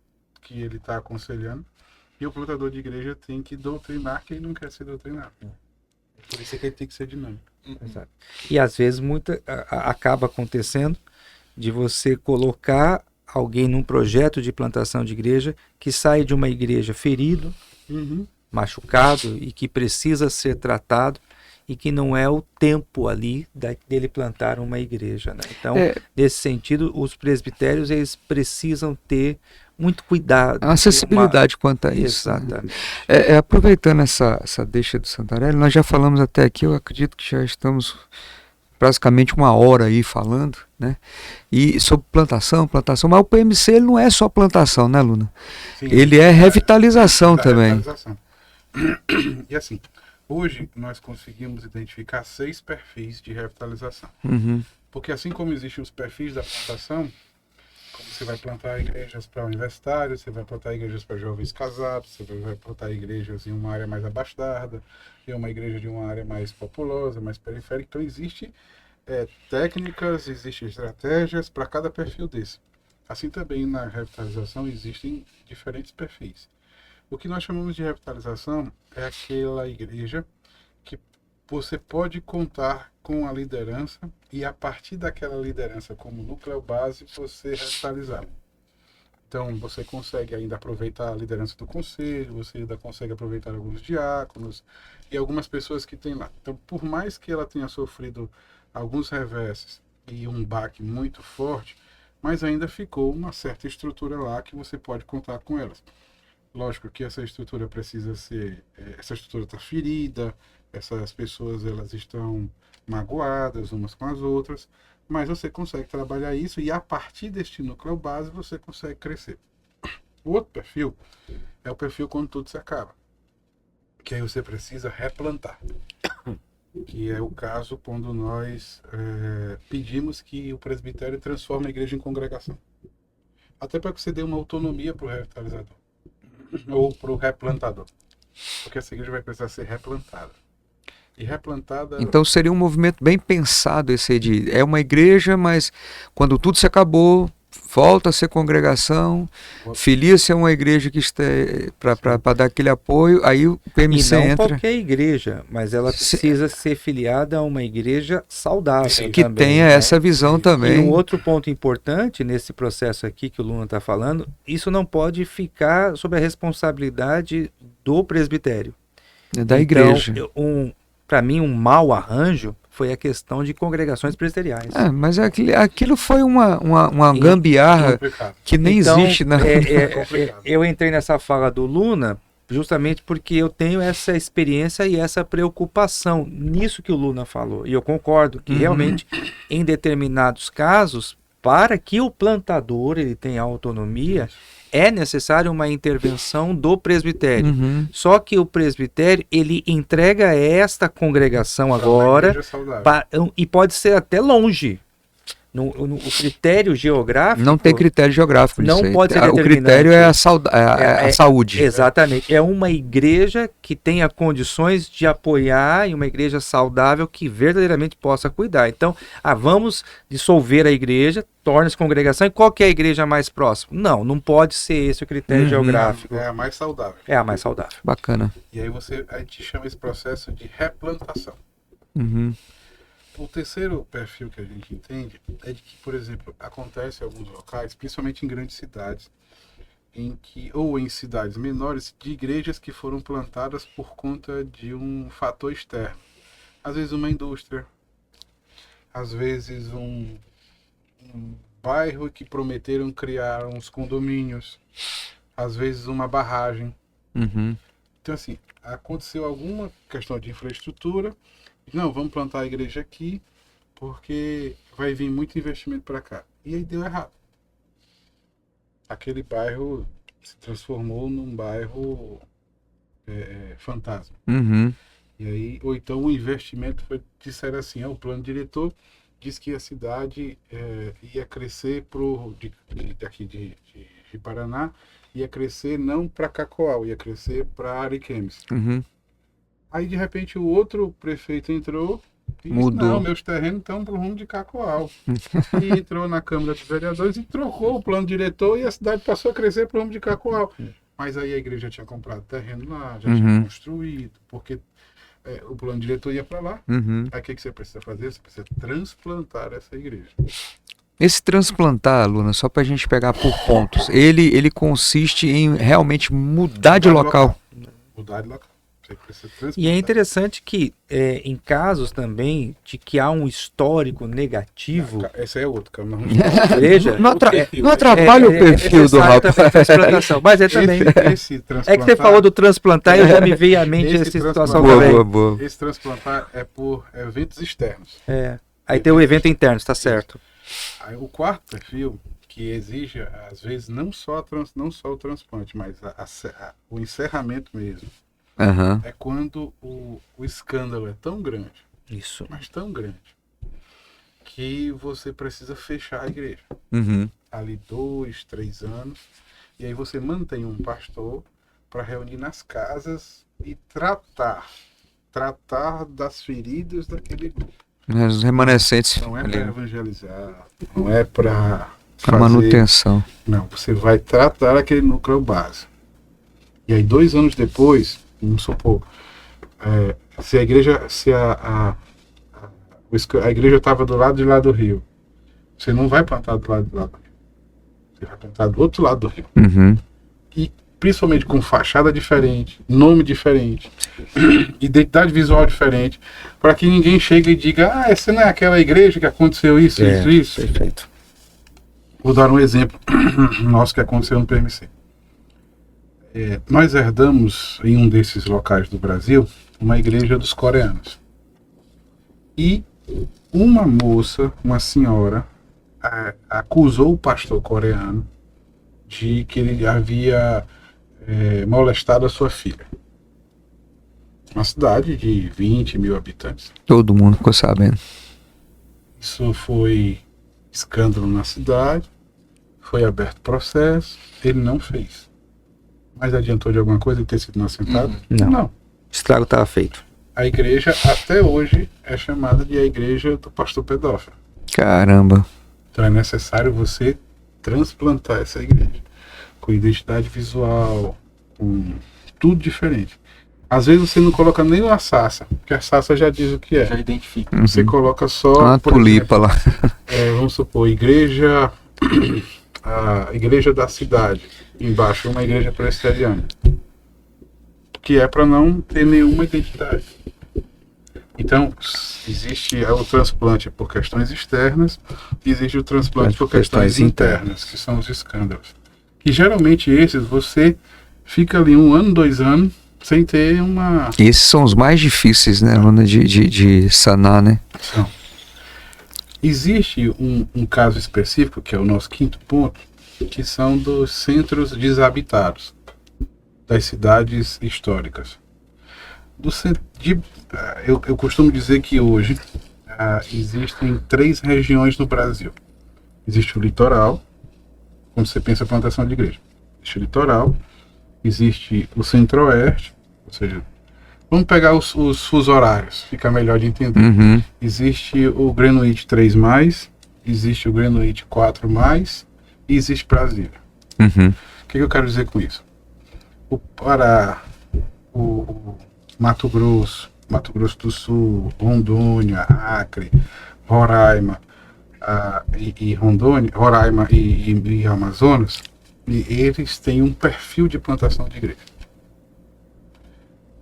que ele está aconselhando. E o plantador de igreja tem que doutrinar quem não quer ser doutrinado. Por isso é que ele tem que ser dinâmico. Exato. E às vezes acaba acontecendo de você colocar alguém num projeto de plantação de igreja que sai de uma igreja ferido, machucado e que precisa ser tratado e que não é o tempo ali dele plantar uma igreja, né? Então, nesse sentido, os presbitérios eles precisam ter muito cuidado. A acessibilidade quanto a isso. Exatamente. Aproveitando essa deixa do Santarelli, nós já falamos até aqui, eu acredito que já estamos praticamente 1 hora aí falando, né? E sobre plantação, mas o PMC ele não é só plantação, né, Luna? Sim, ele é revitalização também. Revitalização. E assim, hoje nós conseguimos identificar 6 perfis de revitalização. Uhum. Porque assim como existem os perfis da plantação, como você vai plantar igrejas para universitários, você vai plantar igrejas para jovens casados, você vai plantar igrejas em uma área mais abastada, em uma igreja de uma área mais populosa, mais periférica. Então existe técnicas, existem estratégias para cada perfil desse. Assim também na revitalização existem diferentes perfis. O que nós chamamos de revitalização é aquela igreja que você pode contar com a liderança e a partir daquela liderança como núcleo base você revitalizar. Então você consegue ainda aproveitar a liderança do conselho, você ainda consegue aproveitar alguns diáconos e algumas pessoas que tem lá. Então por mais que ela tenha sofrido alguns reverses e um baque muito forte, mas ainda ficou uma certa estrutura lá que você pode contar com elas. Lógico que essa estrutura precisa ser, essa estrutura está ferida, essas pessoas elas estão magoadas umas com as outras, mas você consegue trabalhar isso e a partir deste núcleo base você consegue crescer. O outro perfil é o perfil quando tudo se acaba, que aí você precisa replantar, que é o caso quando nós pedimos que o presbitério transforme a igreja em congregação. Até para que você dê uma autonomia para o revitalizador ou para o replantador, porque essa igreja vai precisar ser replantada. E replantada... Então seria um movimento bem pensado esse aí de... É uma igreja, mas quando tudo se acabou, volta a ser congregação, filia-se a uma igreja que está para dar aquele apoio, aí o PMC entra... E não entra... qualquer igreja, mas ela precisa ser filiada a uma igreja saudável. Sim, que também, tenha essa visão também. E um outro ponto importante nesse processo aqui que o Luna está falando, isso não pode ficar sob a responsabilidade do presbitério. Da igreja. Para mim, um mau arranjo foi a questão de congregações presbiteriais. Mas aquilo foi uma gambiarra que nem existe. Eu entrei nessa fala do Luna justamente porque eu tenho essa experiência e essa preocupação nisso que o Luna falou. E eu concordo que realmente, em determinados casos, para que o plantador ele tenha autonomia, é necessário uma intervenção do presbitério. Só que o presbitério, ele entrega esta congregação agora, e pode ser até longe. O critério geográfico... Não tem critério geográfico nisso Não aí. pode ser O critério é a saúde. Exatamente. É uma igreja que tenha condições de apoiar e uma igreja saudável que verdadeiramente possa cuidar. Então, vamos dissolver a igreja, torna-se congregação. E qual que é a igreja mais próxima? Não pode ser esse o critério geográfico. É a mais saudável. É a mais saudável. Bacana. E aí a gente chama esse processo de replantação. Uhum. O terceiro perfil que a gente entende é de que, por exemplo, acontece em alguns locais, principalmente em grandes cidades, ou em cidades menores, de igrejas que foram plantadas por conta de um fator externo. Às vezes uma indústria, às vezes um bairro que prometeram criar uns condomínios, às vezes uma barragem. Uhum. Então, assim, aconteceu alguma questão de infraestrutura. Não, vamos plantar a igreja aqui porque vai vir muito investimento para cá. E aí deu errado. Aquele bairro se transformou num bairro fantasma. Uhum. E aí, ou então o investimento disseram assim, o plano diretor diz que a cidade ia crescer daqui de Paraná, ia crescer não para Cacoal, ia crescer para Ariquemes. Uhum. Aí, de repente, o outro prefeito entrou e disse, Mudou. não, meus terrenos estão para o rumo de Cacoal. E entrou na Câmara dos Vereadores e trocou o plano diretor e a cidade passou a crescer para o rumo de Cacoal. Mas aí a igreja tinha comprado terreno lá, já tinha construído, porque o plano diretor ia para lá. Uhum. Aí o que você precisa fazer? Você precisa transplantar essa igreja. Esse transplantar, Luna, só para a gente pegar por pontos, ele consiste em realmente mudar de local. Mudar de local. E é interessante que em casos também de que há um histórico negativo. Esse é outro, cara. Igreja, não atrapalha o perfil do rapaz. Mas é também. É que você falou do transplantar e eu já me veio à mente essa situação também. Boa. Esse transplantar é por eventos externos. Aí tem o evento interno, está certo. Aí, o quarto perfil, que exige, às vezes, não só o transplante, mas o encerramento mesmo. Uhum. É quando o escândalo é tão grande, Isso. mas tão grande, que você precisa fechar a igreja. Uhum. Ali 2, 3 anos, e aí você mantém um pastor para reunir nas casas e tratar das feridas daquele grupo. Os remanescentes. Não é para evangelizar, não é para manutenção. Não, você vai tratar aquele núcleo base. E aí 2 anos depois, vamos supor, se a igreja estava do lado de lá do rio, você não vai plantar do lado de lá do rio. Você vai plantar do outro lado do rio. Uhum. E principalmente com fachada diferente, nome diferente, identidade visual diferente, para que ninguém chegue e diga, essa não é aquela igreja que aconteceu isso. Perfeito. Vou dar um exemplo nosso que aconteceu no PMC. Nós herdamos em um desses locais do Brasil uma igreja dos coreanos. E uma moça, uma senhora, acusou o pastor coreano de que ele havia molestado a sua filha. Uma cidade de 20 mil habitantes. Todo mundo ficou sabendo. Isso foi escândalo na cidade, foi aberto processo, ele não fez. Mas adiantou de alguma coisa ele ter sido inocentado? Não. O estrago estava feito. A igreja, até hoje, é chamada de a igreja do pastor pedófilo. Caramba. Então é necessário você transplantar essa igreja. Com identidade visual, com tudo diferente. Às vezes você não coloca nem uma sassa, porque a sassa já diz o que é. Já identifica. Você coloca só... Uma tulipa lá. Vamos supor, a igreja da cidade. Embaixo uma igreja presbiteriana, que é para não ter nenhuma identidade. Então existe o transplante por questões externas, existe o transplante por questões internas, que são os escândalos. E geralmente esses você fica ali 1 ano, 2 anos sem ter uma... Esses são os mais difíceis, né, Luna, de sanar, né? São. Existe um caso específico, que é o nosso 5º ponto, que são dos centros desabitados, das cidades históricas. Eu costumo dizer que hoje existem 3 regiões no Brasil. Existe o litoral, quando você pensa em plantação de igreja. Existe o litoral, existe o centro-oeste, ou seja, vamos pegar os fusos horários, fica melhor de entender. Uhum. Existe o Greenwich 3+, existe o Greenwich 4+, e existe Brasília. Uhum. O que eu quero dizer com isso? O Pará, o Mato Grosso do Sul, Rondônia, Acre, Roraima, Roraima e Amazonas, e eles têm um perfil de plantação de igreja.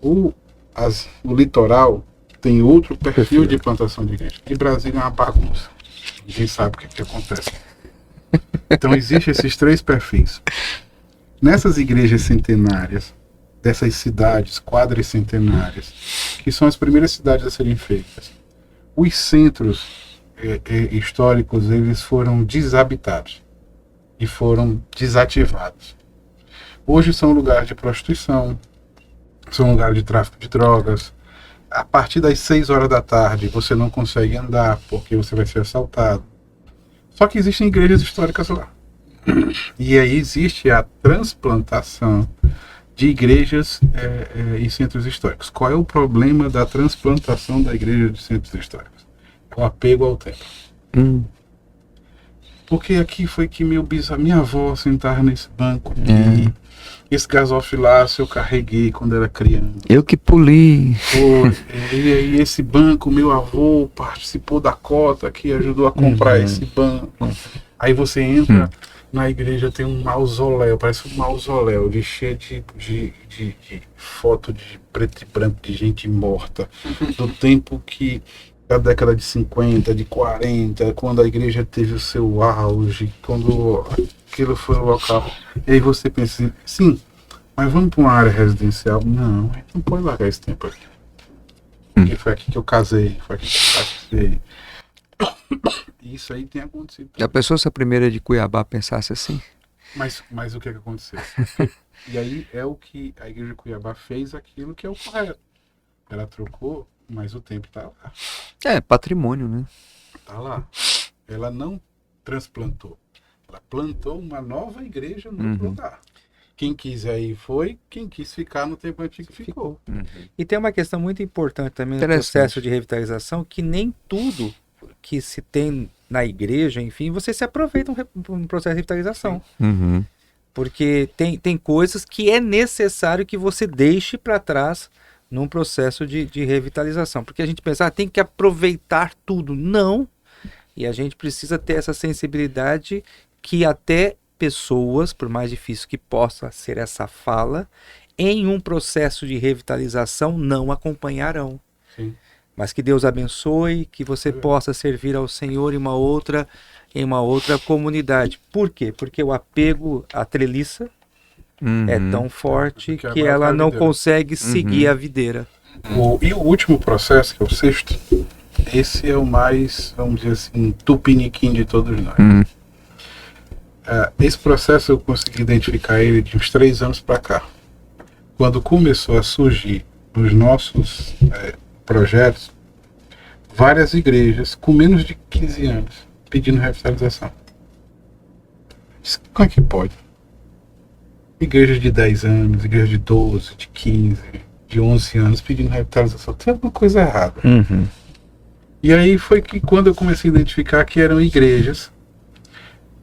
O litoral tem outro perfil de plantação de igreja. E Brasília é uma bagunça. Ninguém sabe o que acontece. Então existem esses 3 perfis. Nessas igrejas centenárias, dessas cidades quadricentenárias, que são as primeiras cidades a serem feitas, os centros históricos, eles foram desabitados e foram desativados. Hoje são lugares de prostituição, são lugares de tráfico de drogas. A partir das 6 horas da tarde você não consegue andar porque você vai ser assaltado. Só que existem igrejas históricas lá. E aí existe a transplantação de igrejas em centros históricos. Qual é o problema da transplantação da igreja de centros históricos? É o apego ao templo. Porque aqui foi que minha avó sentava nesse banco. Esse gasofilaço eu carreguei quando era criança. Eu que puli. E esse banco, meu avô participou da cota que ajudou a comprar esse banco. Aí você entra na igreja, tem um mausoléu, parece um mausoléu, cheio de foto de preto e branco de gente morta, do tempo que da década de 50, de 40, quando a igreja teve o seu auge, quando aquilo foi o local. E aí você pensa, sim, mas vamos para uma área residencial? Não, a gente não pode largar esse tempo aqui. Porque foi aqui que eu casei, foi aqui que eu casei. Isso aí tem acontecido. Já pensou se a primeira de Cuiabá pensasse assim? Mas o que aconteceu? E aí é o que a igreja de Cuiabá fez, aquilo que é o correto. Ela trocou, mas o tempo está lá. É, patrimônio, né? Está lá. Ela não transplantou. Ela plantou uma nova igreja no outro lugar. Quem quiser ir foi, quem quis ficar no tempo antigo ficou. E tem uma questão muito importante também no processo de revitalização, que nem tudo que se tem na igreja, enfim, você se aproveita um processo de revitalização. Porque tem coisas que é necessário que você deixe para trás num processo de revitalização. Porque a gente pensa, tem que aproveitar tudo. Não. E a gente precisa ter essa sensibilidade que até pessoas, por mais difícil que possa ser essa fala, em um processo de revitalização não acompanharão. Sim. Mas que Deus abençoe, que você possa servir ao Senhor em uma outra comunidade. Por quê? Porque o apego à treliça é tão forte que ela não consegue seguir a videira. E o último processo, que é o 6º, esse é o mais, vamos dizer assim, tupiniquim de todos nós. Esse processo eu consegui identificar ele de uns 3 anos para cá. Quando começou a surgir nos nossos projetos, várias igrejas com menos de 15 anos pedindo revitalização. Como é que pode? Igrejas de 10 anos, igrejas de 12, de 15, de 11 anos pedindo revitalização. Tem alguma coisa errada. E aí foi que quando eu comecei a identificar que eram igrejas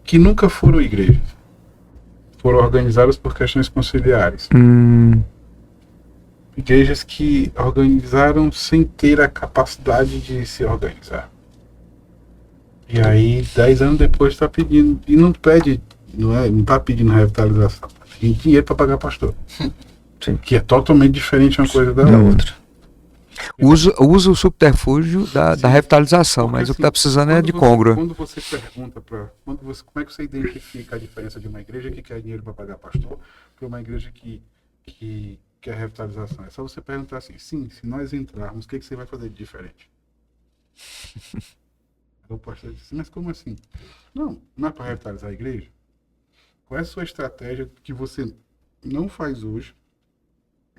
que nunca foram igrejas. Foram organizadas por questões conciliares. Igrejas que organizaram sem ter a capacidade de se organizar. E aí, 10 anos depois, está pedindo. E não pede, não está pedindo revitalização, está pedindo dinheiro para pagar pastor. Sim. Que é totalmente diferente uma coisa da outra. Usa o subterfúgio da revitalização, mas o que está precisando é de côngrua. Quando você pergunta como é que você identifica a diferença de uma igreja que quer dinheiro para pagar pastor para uma igreja que quer revitalização? É só você perguntar assim, sim, se nós entrarmos, o que você vai fazer de diferente? O pastor disse, mas como assim? Não é para revitalizar a igreja? Qual é a sua estratégia que você não faz hoje,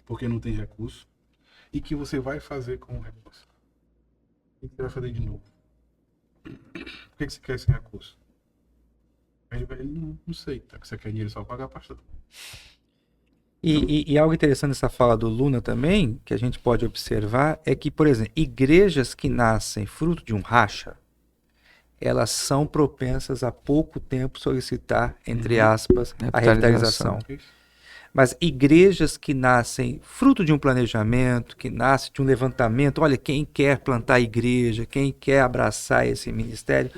porque não tem recurso, e que você vai fazer com o recurso? que você vai fazer de novo? Por que você quer esse recurso? Aí ele vai, não sei, tá? Que você quer dinheiro só para pagar pastor. E algo interessante nessa fala do Luna também, que a gente pode observar, é que, por exemplo, igrejas que nascem fruto de um racha, elas são propensas a pouco tempo solicitar, entre aspas, a revitalização. Mas igrejas que nascem fruto de um planejamento, que nasce de um levantamento, olha, quem quer plantar igreja, quem quer abraçar esse ministério,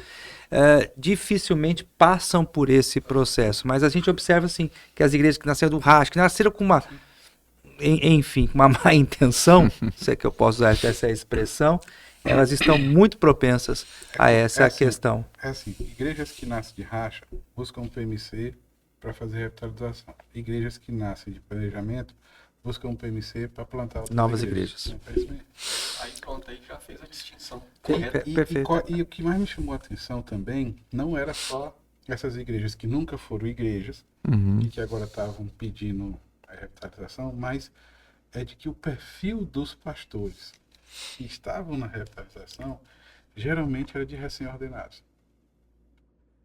dificilmente passam por esse processo. Mas a gente observa assim, que as igrejas que nasceram do racha, que nasceram com uma, enfim, uma má intenção, se é que eu posso usar essa expressão, elas estão muito propensas a essa questão. É assim, igrejas que nascem de racha buscam um PMC para fazer revitalização. Igrejas que nascem de planejamento buscam um PMC para plantar novas igrejas. Aí pronto, aí já fez a distinção. E o que mais me chamou a atenção também não era só essas igrejas que nunca foram igrejas e que agora estavam pedindo a revitalização, mas é de que o perfil dos pastores que estavam na revitalização geralmente era de recém-ordenados.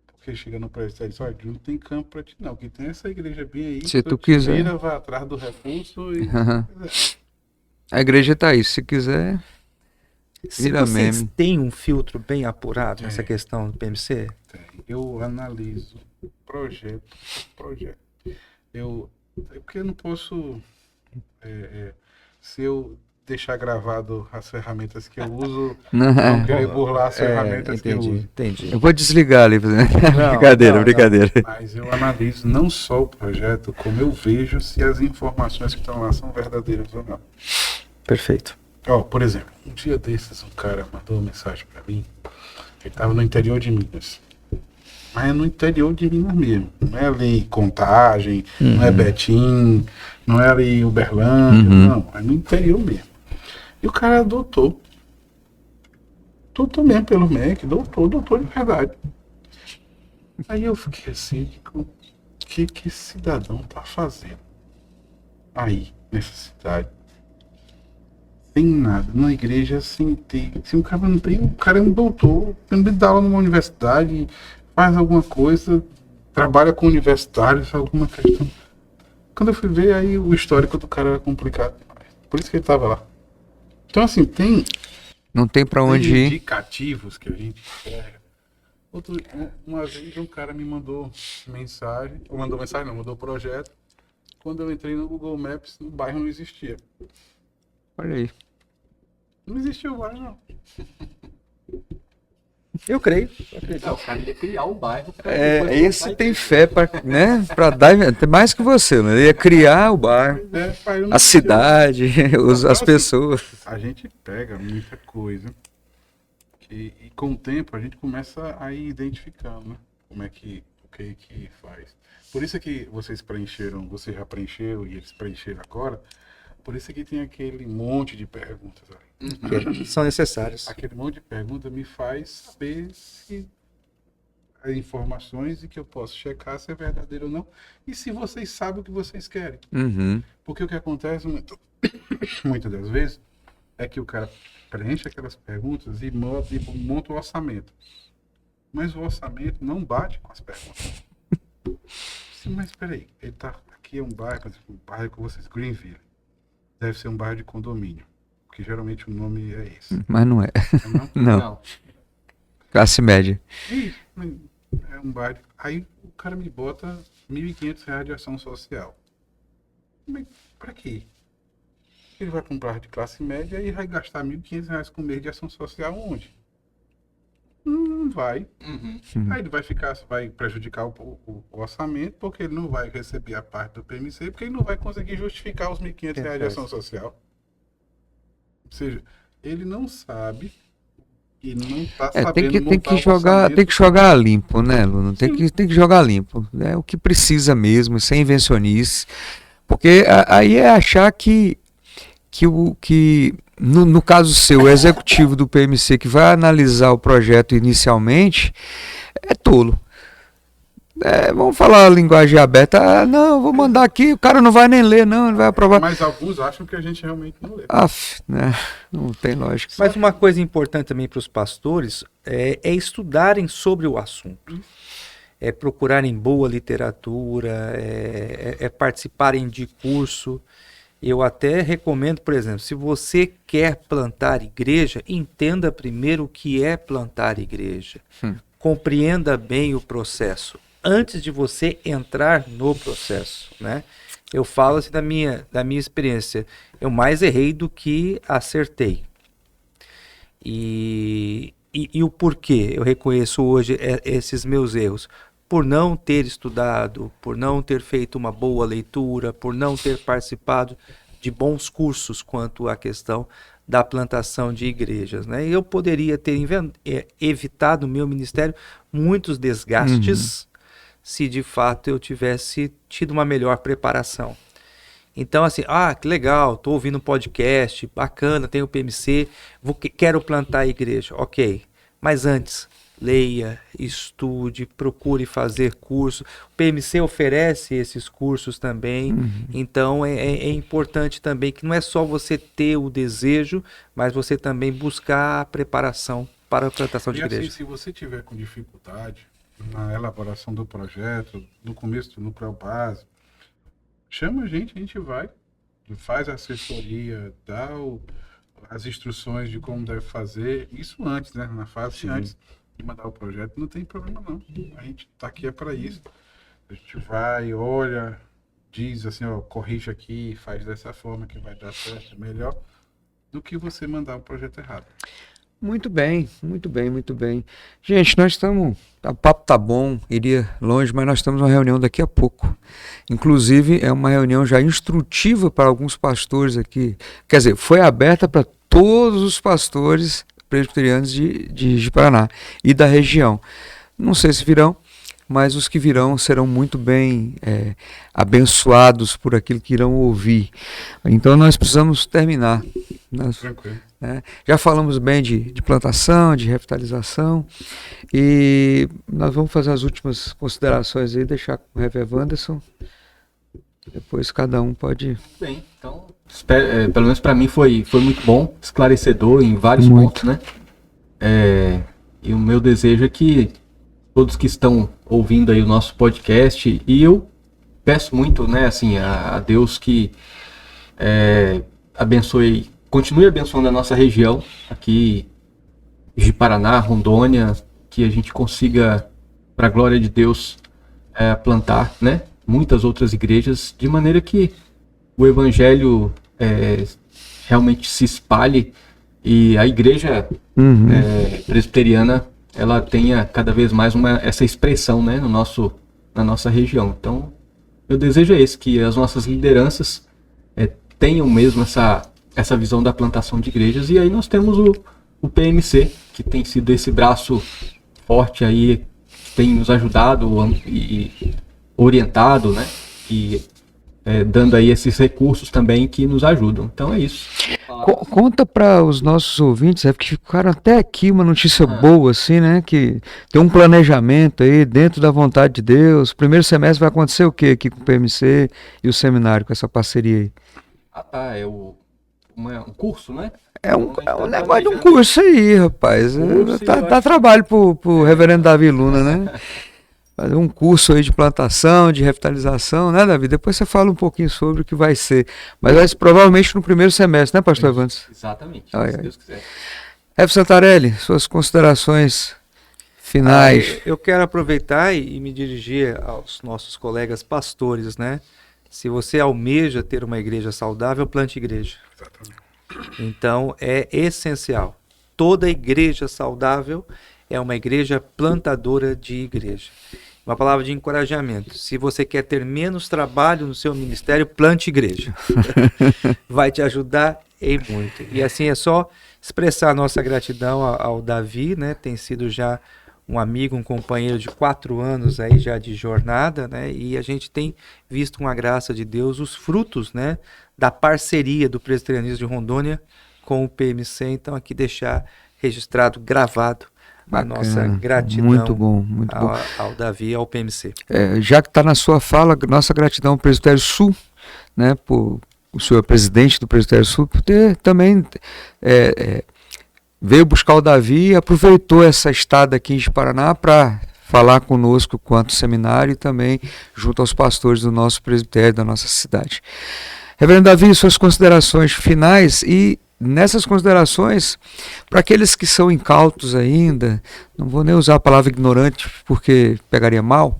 Porque chega no presbitério e diz, olha, não tem campo para ti não, que tem essa igreja bem aí, se tu quiser, vira, vai atrás do recurso e... A igreja tá aí, se quiser, vira vocês meme. têm um filtro bem apurado nessa questão do PMC? Tem. Eu analiso projeto. Porque eu não posso, se eu deixar gravado as ferramentas que eu uso, não querer burlar as ferramentas que eu uso. Entendi. Eu vou desligar ali. Brincadeira. Mas eu analiso não só o projeto, como eu vejo se as informações que estão lá são verdadeiras ou não. Perfeito. Por exemplo, um dia desses um cara mandou uma mensagem para mim, ele estava no interior de Minas. Mas é no interior de Minas mesmo. Não é ali Contagem, não é Betim, não é ali Uberlândia, não. É no interior mesmo. E o cara é doutor. Doutor mesmo pelo MEC, doutor de verdade. Aí eu fiquei assim, o que esse cidadão tá fazendo aí, nessa cidade? Sem nada, numa igreja sem ter. Se o cara não tem, o cara é um doutor, também dá aula numa universidade, faz alguma coisa, trabalha com universitários, alguma questão. Quando eu fui ver, aí o histórico do cara era complicado. Por isso que ele tava lá. Então, assim, não tem pra onde ir. Indicativos que a gente pega. Uma vez um cara me mandou mensagem, mandou projeto. Quando eu entrei no Google Maps, o bairro não existia. Olha aí. Não existia o bairro, não. Eu creio. O cara ia criar o bairro. Esse tem fé para dar mais que você, né? Ele ia criar o bairro, a cidade, as pessoas. A gente pega muita coisa e com o tempo a gente começa a ir identificando, né? Como é que, o que faz. Por isso é que você já preencheram e eles preencheram agora. Por isso é que tem aquele monte de perguntas ali. Que são necessárias. Aquele monte de perguntas me faz saber se as informações e que eu posso checar se é verdadeiro ou não. E se vocês sabem o que vocês querem. Porque o que acontece muitas das vezes é que o cara preenche aquelas perguntas e monta o orçamento. Mas o orçamento não bate com as perguntas. Sim, mas peraí, ele tá aqui é um bairro, por exemplo, um bairro com vocês, Greenville. Deve ser um bairro de condomínio, porque geralmente o nome é esse. Mas não é. Não. Classe média. Isso, é um bairro. Aí o cara me bota R$1.500 de ação social. Mas pra quê? Ele vai comprar de classe média e vai gastar R$1.500 por mês de ação social onde? Não vai. Aí ele vai prejudicar o orçamento, porque ele não vai receber a parte do PMC, porque ele não vai conseguir justificar os R$1.500 de ação social. Ou seja, ele não sabe, ele não está sabendo tem que jogar limpo, né, Luna? Tem que jogar limpo. É o que precisa mesmo, sem invencionice. Porque aí é achar que no caso seu, o executivo do PMC que vai analisar o projeto inicialmente é tolo. vamos falar a linguagem aberta. Não, vou mandar aqui, o cara não vai nem ler, não vai aprovar. Mas alguns acham que a gente realmente não lê. Né? Não tem lógica. Mas uma coisa importante também para os pastores é estudarem sobre o assunto. É procurarem boa literatura, é participarem de curso. Eu até recomendo, por exemplo, se você quer plantar igreja, entenda primeiro o que é plantar igreja. Compreenda bem o processo, antes de você entrar no processo, né? Eu falo assim da minha experiência, eu mais errei do que acertei. E o porquê eu reconheço hoje esses meus erros? Por não ter estudado, por não ter feito uma boa leitura, por não ter participado de bons cursos quanto à questão da plantação de igrejas, né? Eu poderia ter evitado no meu ministério muitos desgastes se de fato eu tivesse tido uma melhor preparação. Então, assim, que legal, estou ouvindo um podcast, bacana, tenho o PMC, quero plantar a igreja, ok. Mas antes, leia, estude, procure fazer curso. O PMC oferece esses cursos também. Então é importante também que não é só você ter o desejo, mas você também buscar a preparação para a plantação de igreja. Assim, se você tiver com dificuldade na elaboração do projeto, no começo do núcleo base, chama a gente vai, faz a assessoria, dá as instruções de como deve fazer, isso antes, né? Na fase antes de mandar o projeto, não tem problema não. A gente tá aqui para isso. A gente vai, olha, diz assim, corrige aqui, faz dessa forma que vai dar certo, melhor do que você mandar o projeto errado. Muito bem, muito bem, muito bem. Gente, nós estamos... O papo tá bom, iria longe, mas nós temos uma reunião daqui a pouco. Inclusive, é uma reunião já instrutiva para alguns pastores aqui. Quer dizer, foi aberta para todos os pastores presbiterianos de Paraná e da região. Não sei se virão, mas os que virão serão muito bem abençoados por aquilo que irão ouvir. Então, nós precisamos terminar. Tranquilo. Já falamos bem de plantação, de revitalização, e nós vamos fazer as últimas considerações aí, deixar com o Rever Wanderson. Depois cada um pode... Bem, então, pelo menos para mim foi muito bom, esclarecedor em vários pontos, né? E o meu desejo é que todos que estão ouvindo aí o nosso podcast, e eu peço muito, né, assim, a Deus que continue abençoando a nossa região aqui de Paraná, Rondônia, que a gente consiga, para a glória de Deus, plantar, né, muitas outras igrejas, de maneira que o evangelho realmente se espalhe e a igreja presbiteriana ela tenha cada vez mais essa expressão, né, na nossa região. Então, meu desejo é esse, que as nossas lideranças tenham mesmo essa visão da plantação de igrejas. E aí nós temos o PMC, que tem sido esse braço forte aí, que tem nos ajudado e orientado, né, e dando aí esses recursos também que nos ajudam. Então é isso. Conta para os nossos ouvintes, que ficaram até aqui, uma notícia boa, assim, né? Que tem um planejamento aí dentro da vontade de Deus. Primeiro semestre vai acontecer o que aqui com o PMC e o seminário, com essa parceria aí? Um curso, né? É um negócio de um curso aí, rapaz. Dá trabalho pro reverendo Davi Luna, né? Fazer um curso aí de plantação, de revitalização, né, Davi? Depois você fala um pouquinho sobre o que vai ser. Mas vai ser provavelmente no primeiro semestre, né, pastor Evandes? Exatamente, se Deus quiser. F. Santarelli, suas considerações finais. Eu quero aproveitar e me dirigir aos nossos colegas pastores, né? Se você almeja ter uma igreja saudável, plante igreja. Exatamente. Então, é essencial. Toda igreja saudável é uma igreja plantadora de igreja. Uma palavra de encorajamento. Se você quer ter menos trabalho no seu ministério, plante igreja. Vai te ajudar em muito. E assim é só expressar nossa gratidão ao Davi, né? Tem sido já um amigo, um companheiro de 4 anos aí já de jornada, né? E a gente tem visto com a graça de Deus os frutos, né, da parceria do Presbiterianismo de Rondônia com o PMC. Então aqui deixar registrado, gravado, a nossa gratidão muito bom, muito bom. Ao Davi e ao PMC. Já que está na sua fala, nossa gratidão ao Presbitério Sul, né, por o senhor presidente do Presbitério Sul, por ter também veio buscar o Davi e aproveitou essa estada aqui em Paraná para falar conosco quanto seminário e também junto aos pastores do nosso presbitério, da nossa cidade. Reverendo Davi, suas considerações finais e nessas considerações, para aqueles que são incautos ainda, não vou nem usar a palavra ignorante porque pegaria mal,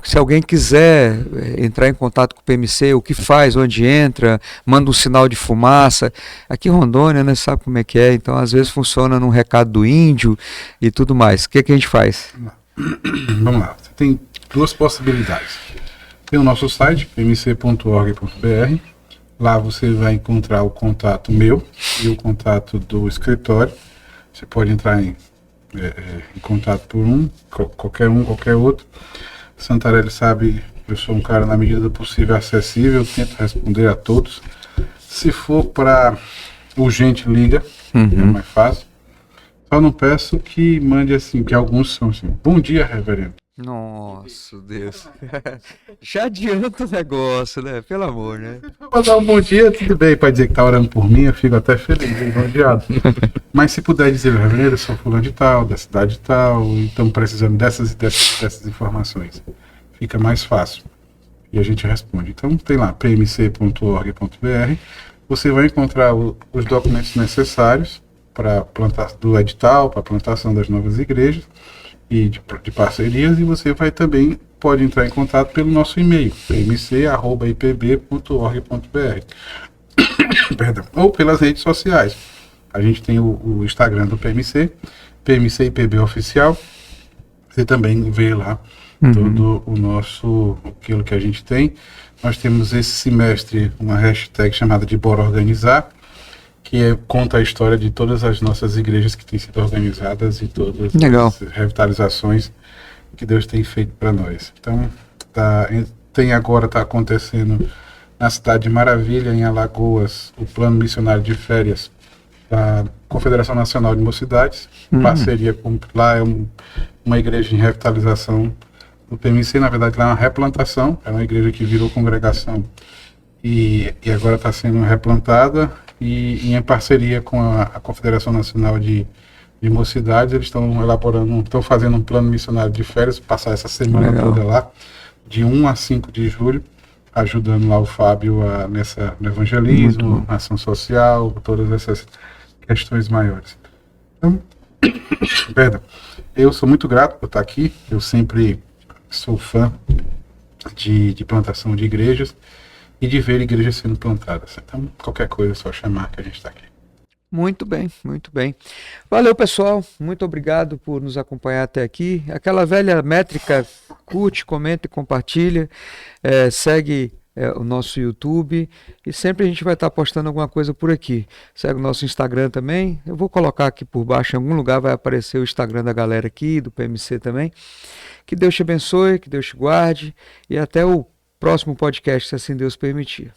se alguém quiser entrar em contato com o PMC, o que faz, onde entra, manda um sinal de fumaça, aqui em Rondônia, né, sabe como é que é, então às vezes funciona num recado do índio e tudo mais. O que a gente faz? Vamos lá, você tem duas possibilidades. Tem o nosso site, pmc.org.br. Lá você vai encontrar o contato meu e o contato do escritório. Você pode entrar em contato por qualquer outro. Santarelli sabe, eu sou um cara na medida do possível acessível, eu tento responder a todos. Se for para urgente, liga, é mais fácil. Só não peço que mande assim, que alguns são assim, bom dia, reverendo. Nossa, Deus. Já adianta o negócio, né? Pelo amor, né? Vou dar um bom dia, tudo bem, para dizer que tá orando por mim, eu fico até feliz, elogiado. Mas se puder dizer, reverendo, eu sou fulano de tal, da cidade de tal, e estamos precisando dessas informações, fica mais fácil. E a gente responde. Então tem lá, pmc.org.br, você vai encontrar os documentos necessários para plantar do edital, para a plantação das novas igrejas, e de parcerias, e você também pode entrar em contato pelo nosso e-mail, pmc@ipb.org.br perdão, ou pelas redes sociais. A gente tem o Instagram do PMC, PMC IPB Oficial. Você também vê lá todo aquilo que a gente tem. Nós temos esse semestre uma hashtag chamada de Bora Organizar, que conta a história de todas as nossas igrejas que têm sido organizadas e todas as revitalizações que Deus tem feito para nós. Então, está acontecendo na cidade de Maravilha, em Alagoas, o Plano Missionário de Férias da Confederação Nacional de Mocidades, em parceria com, lá é uma igreja em revitalização do PMC, na verdade lá é uma replantação, é uma igreja que virou congregação e agora está sendo replantada, e em parceria com a Confederação Nacional de Mocidades, eles estão fazendo um plano missionário de férias, passar essa semana toda lá, de 1 a 5 de julho, ajudando lá o Fábio no evangelismo, ação social, todas essas questões maiores. Então, eu sou muito grato por estar aqui, eu sempre sou fã de plantação de igrejas, e de ver igrejas sendo plantadas. Então, qualquer coisa é só chamar que a gente está aqui. Muito bem, muito bem. Valeu, pessoal. Muito obrigado por nos acompanhar até aqui. Aquela velha métrica, curte, comenta e compartilha. Segue o nosso YouTube e sempre a gente vai estar postando alguma coisa por aqui. Segue o nosso Instagram também. Eu vou colocar aqui por baixo, em algum lugar vai aparecer o Instagram da galera aqui, do PMC também. Que Deus te abençoe, que Deus te guarde e até o próximo podcast, se assim Deus permitir.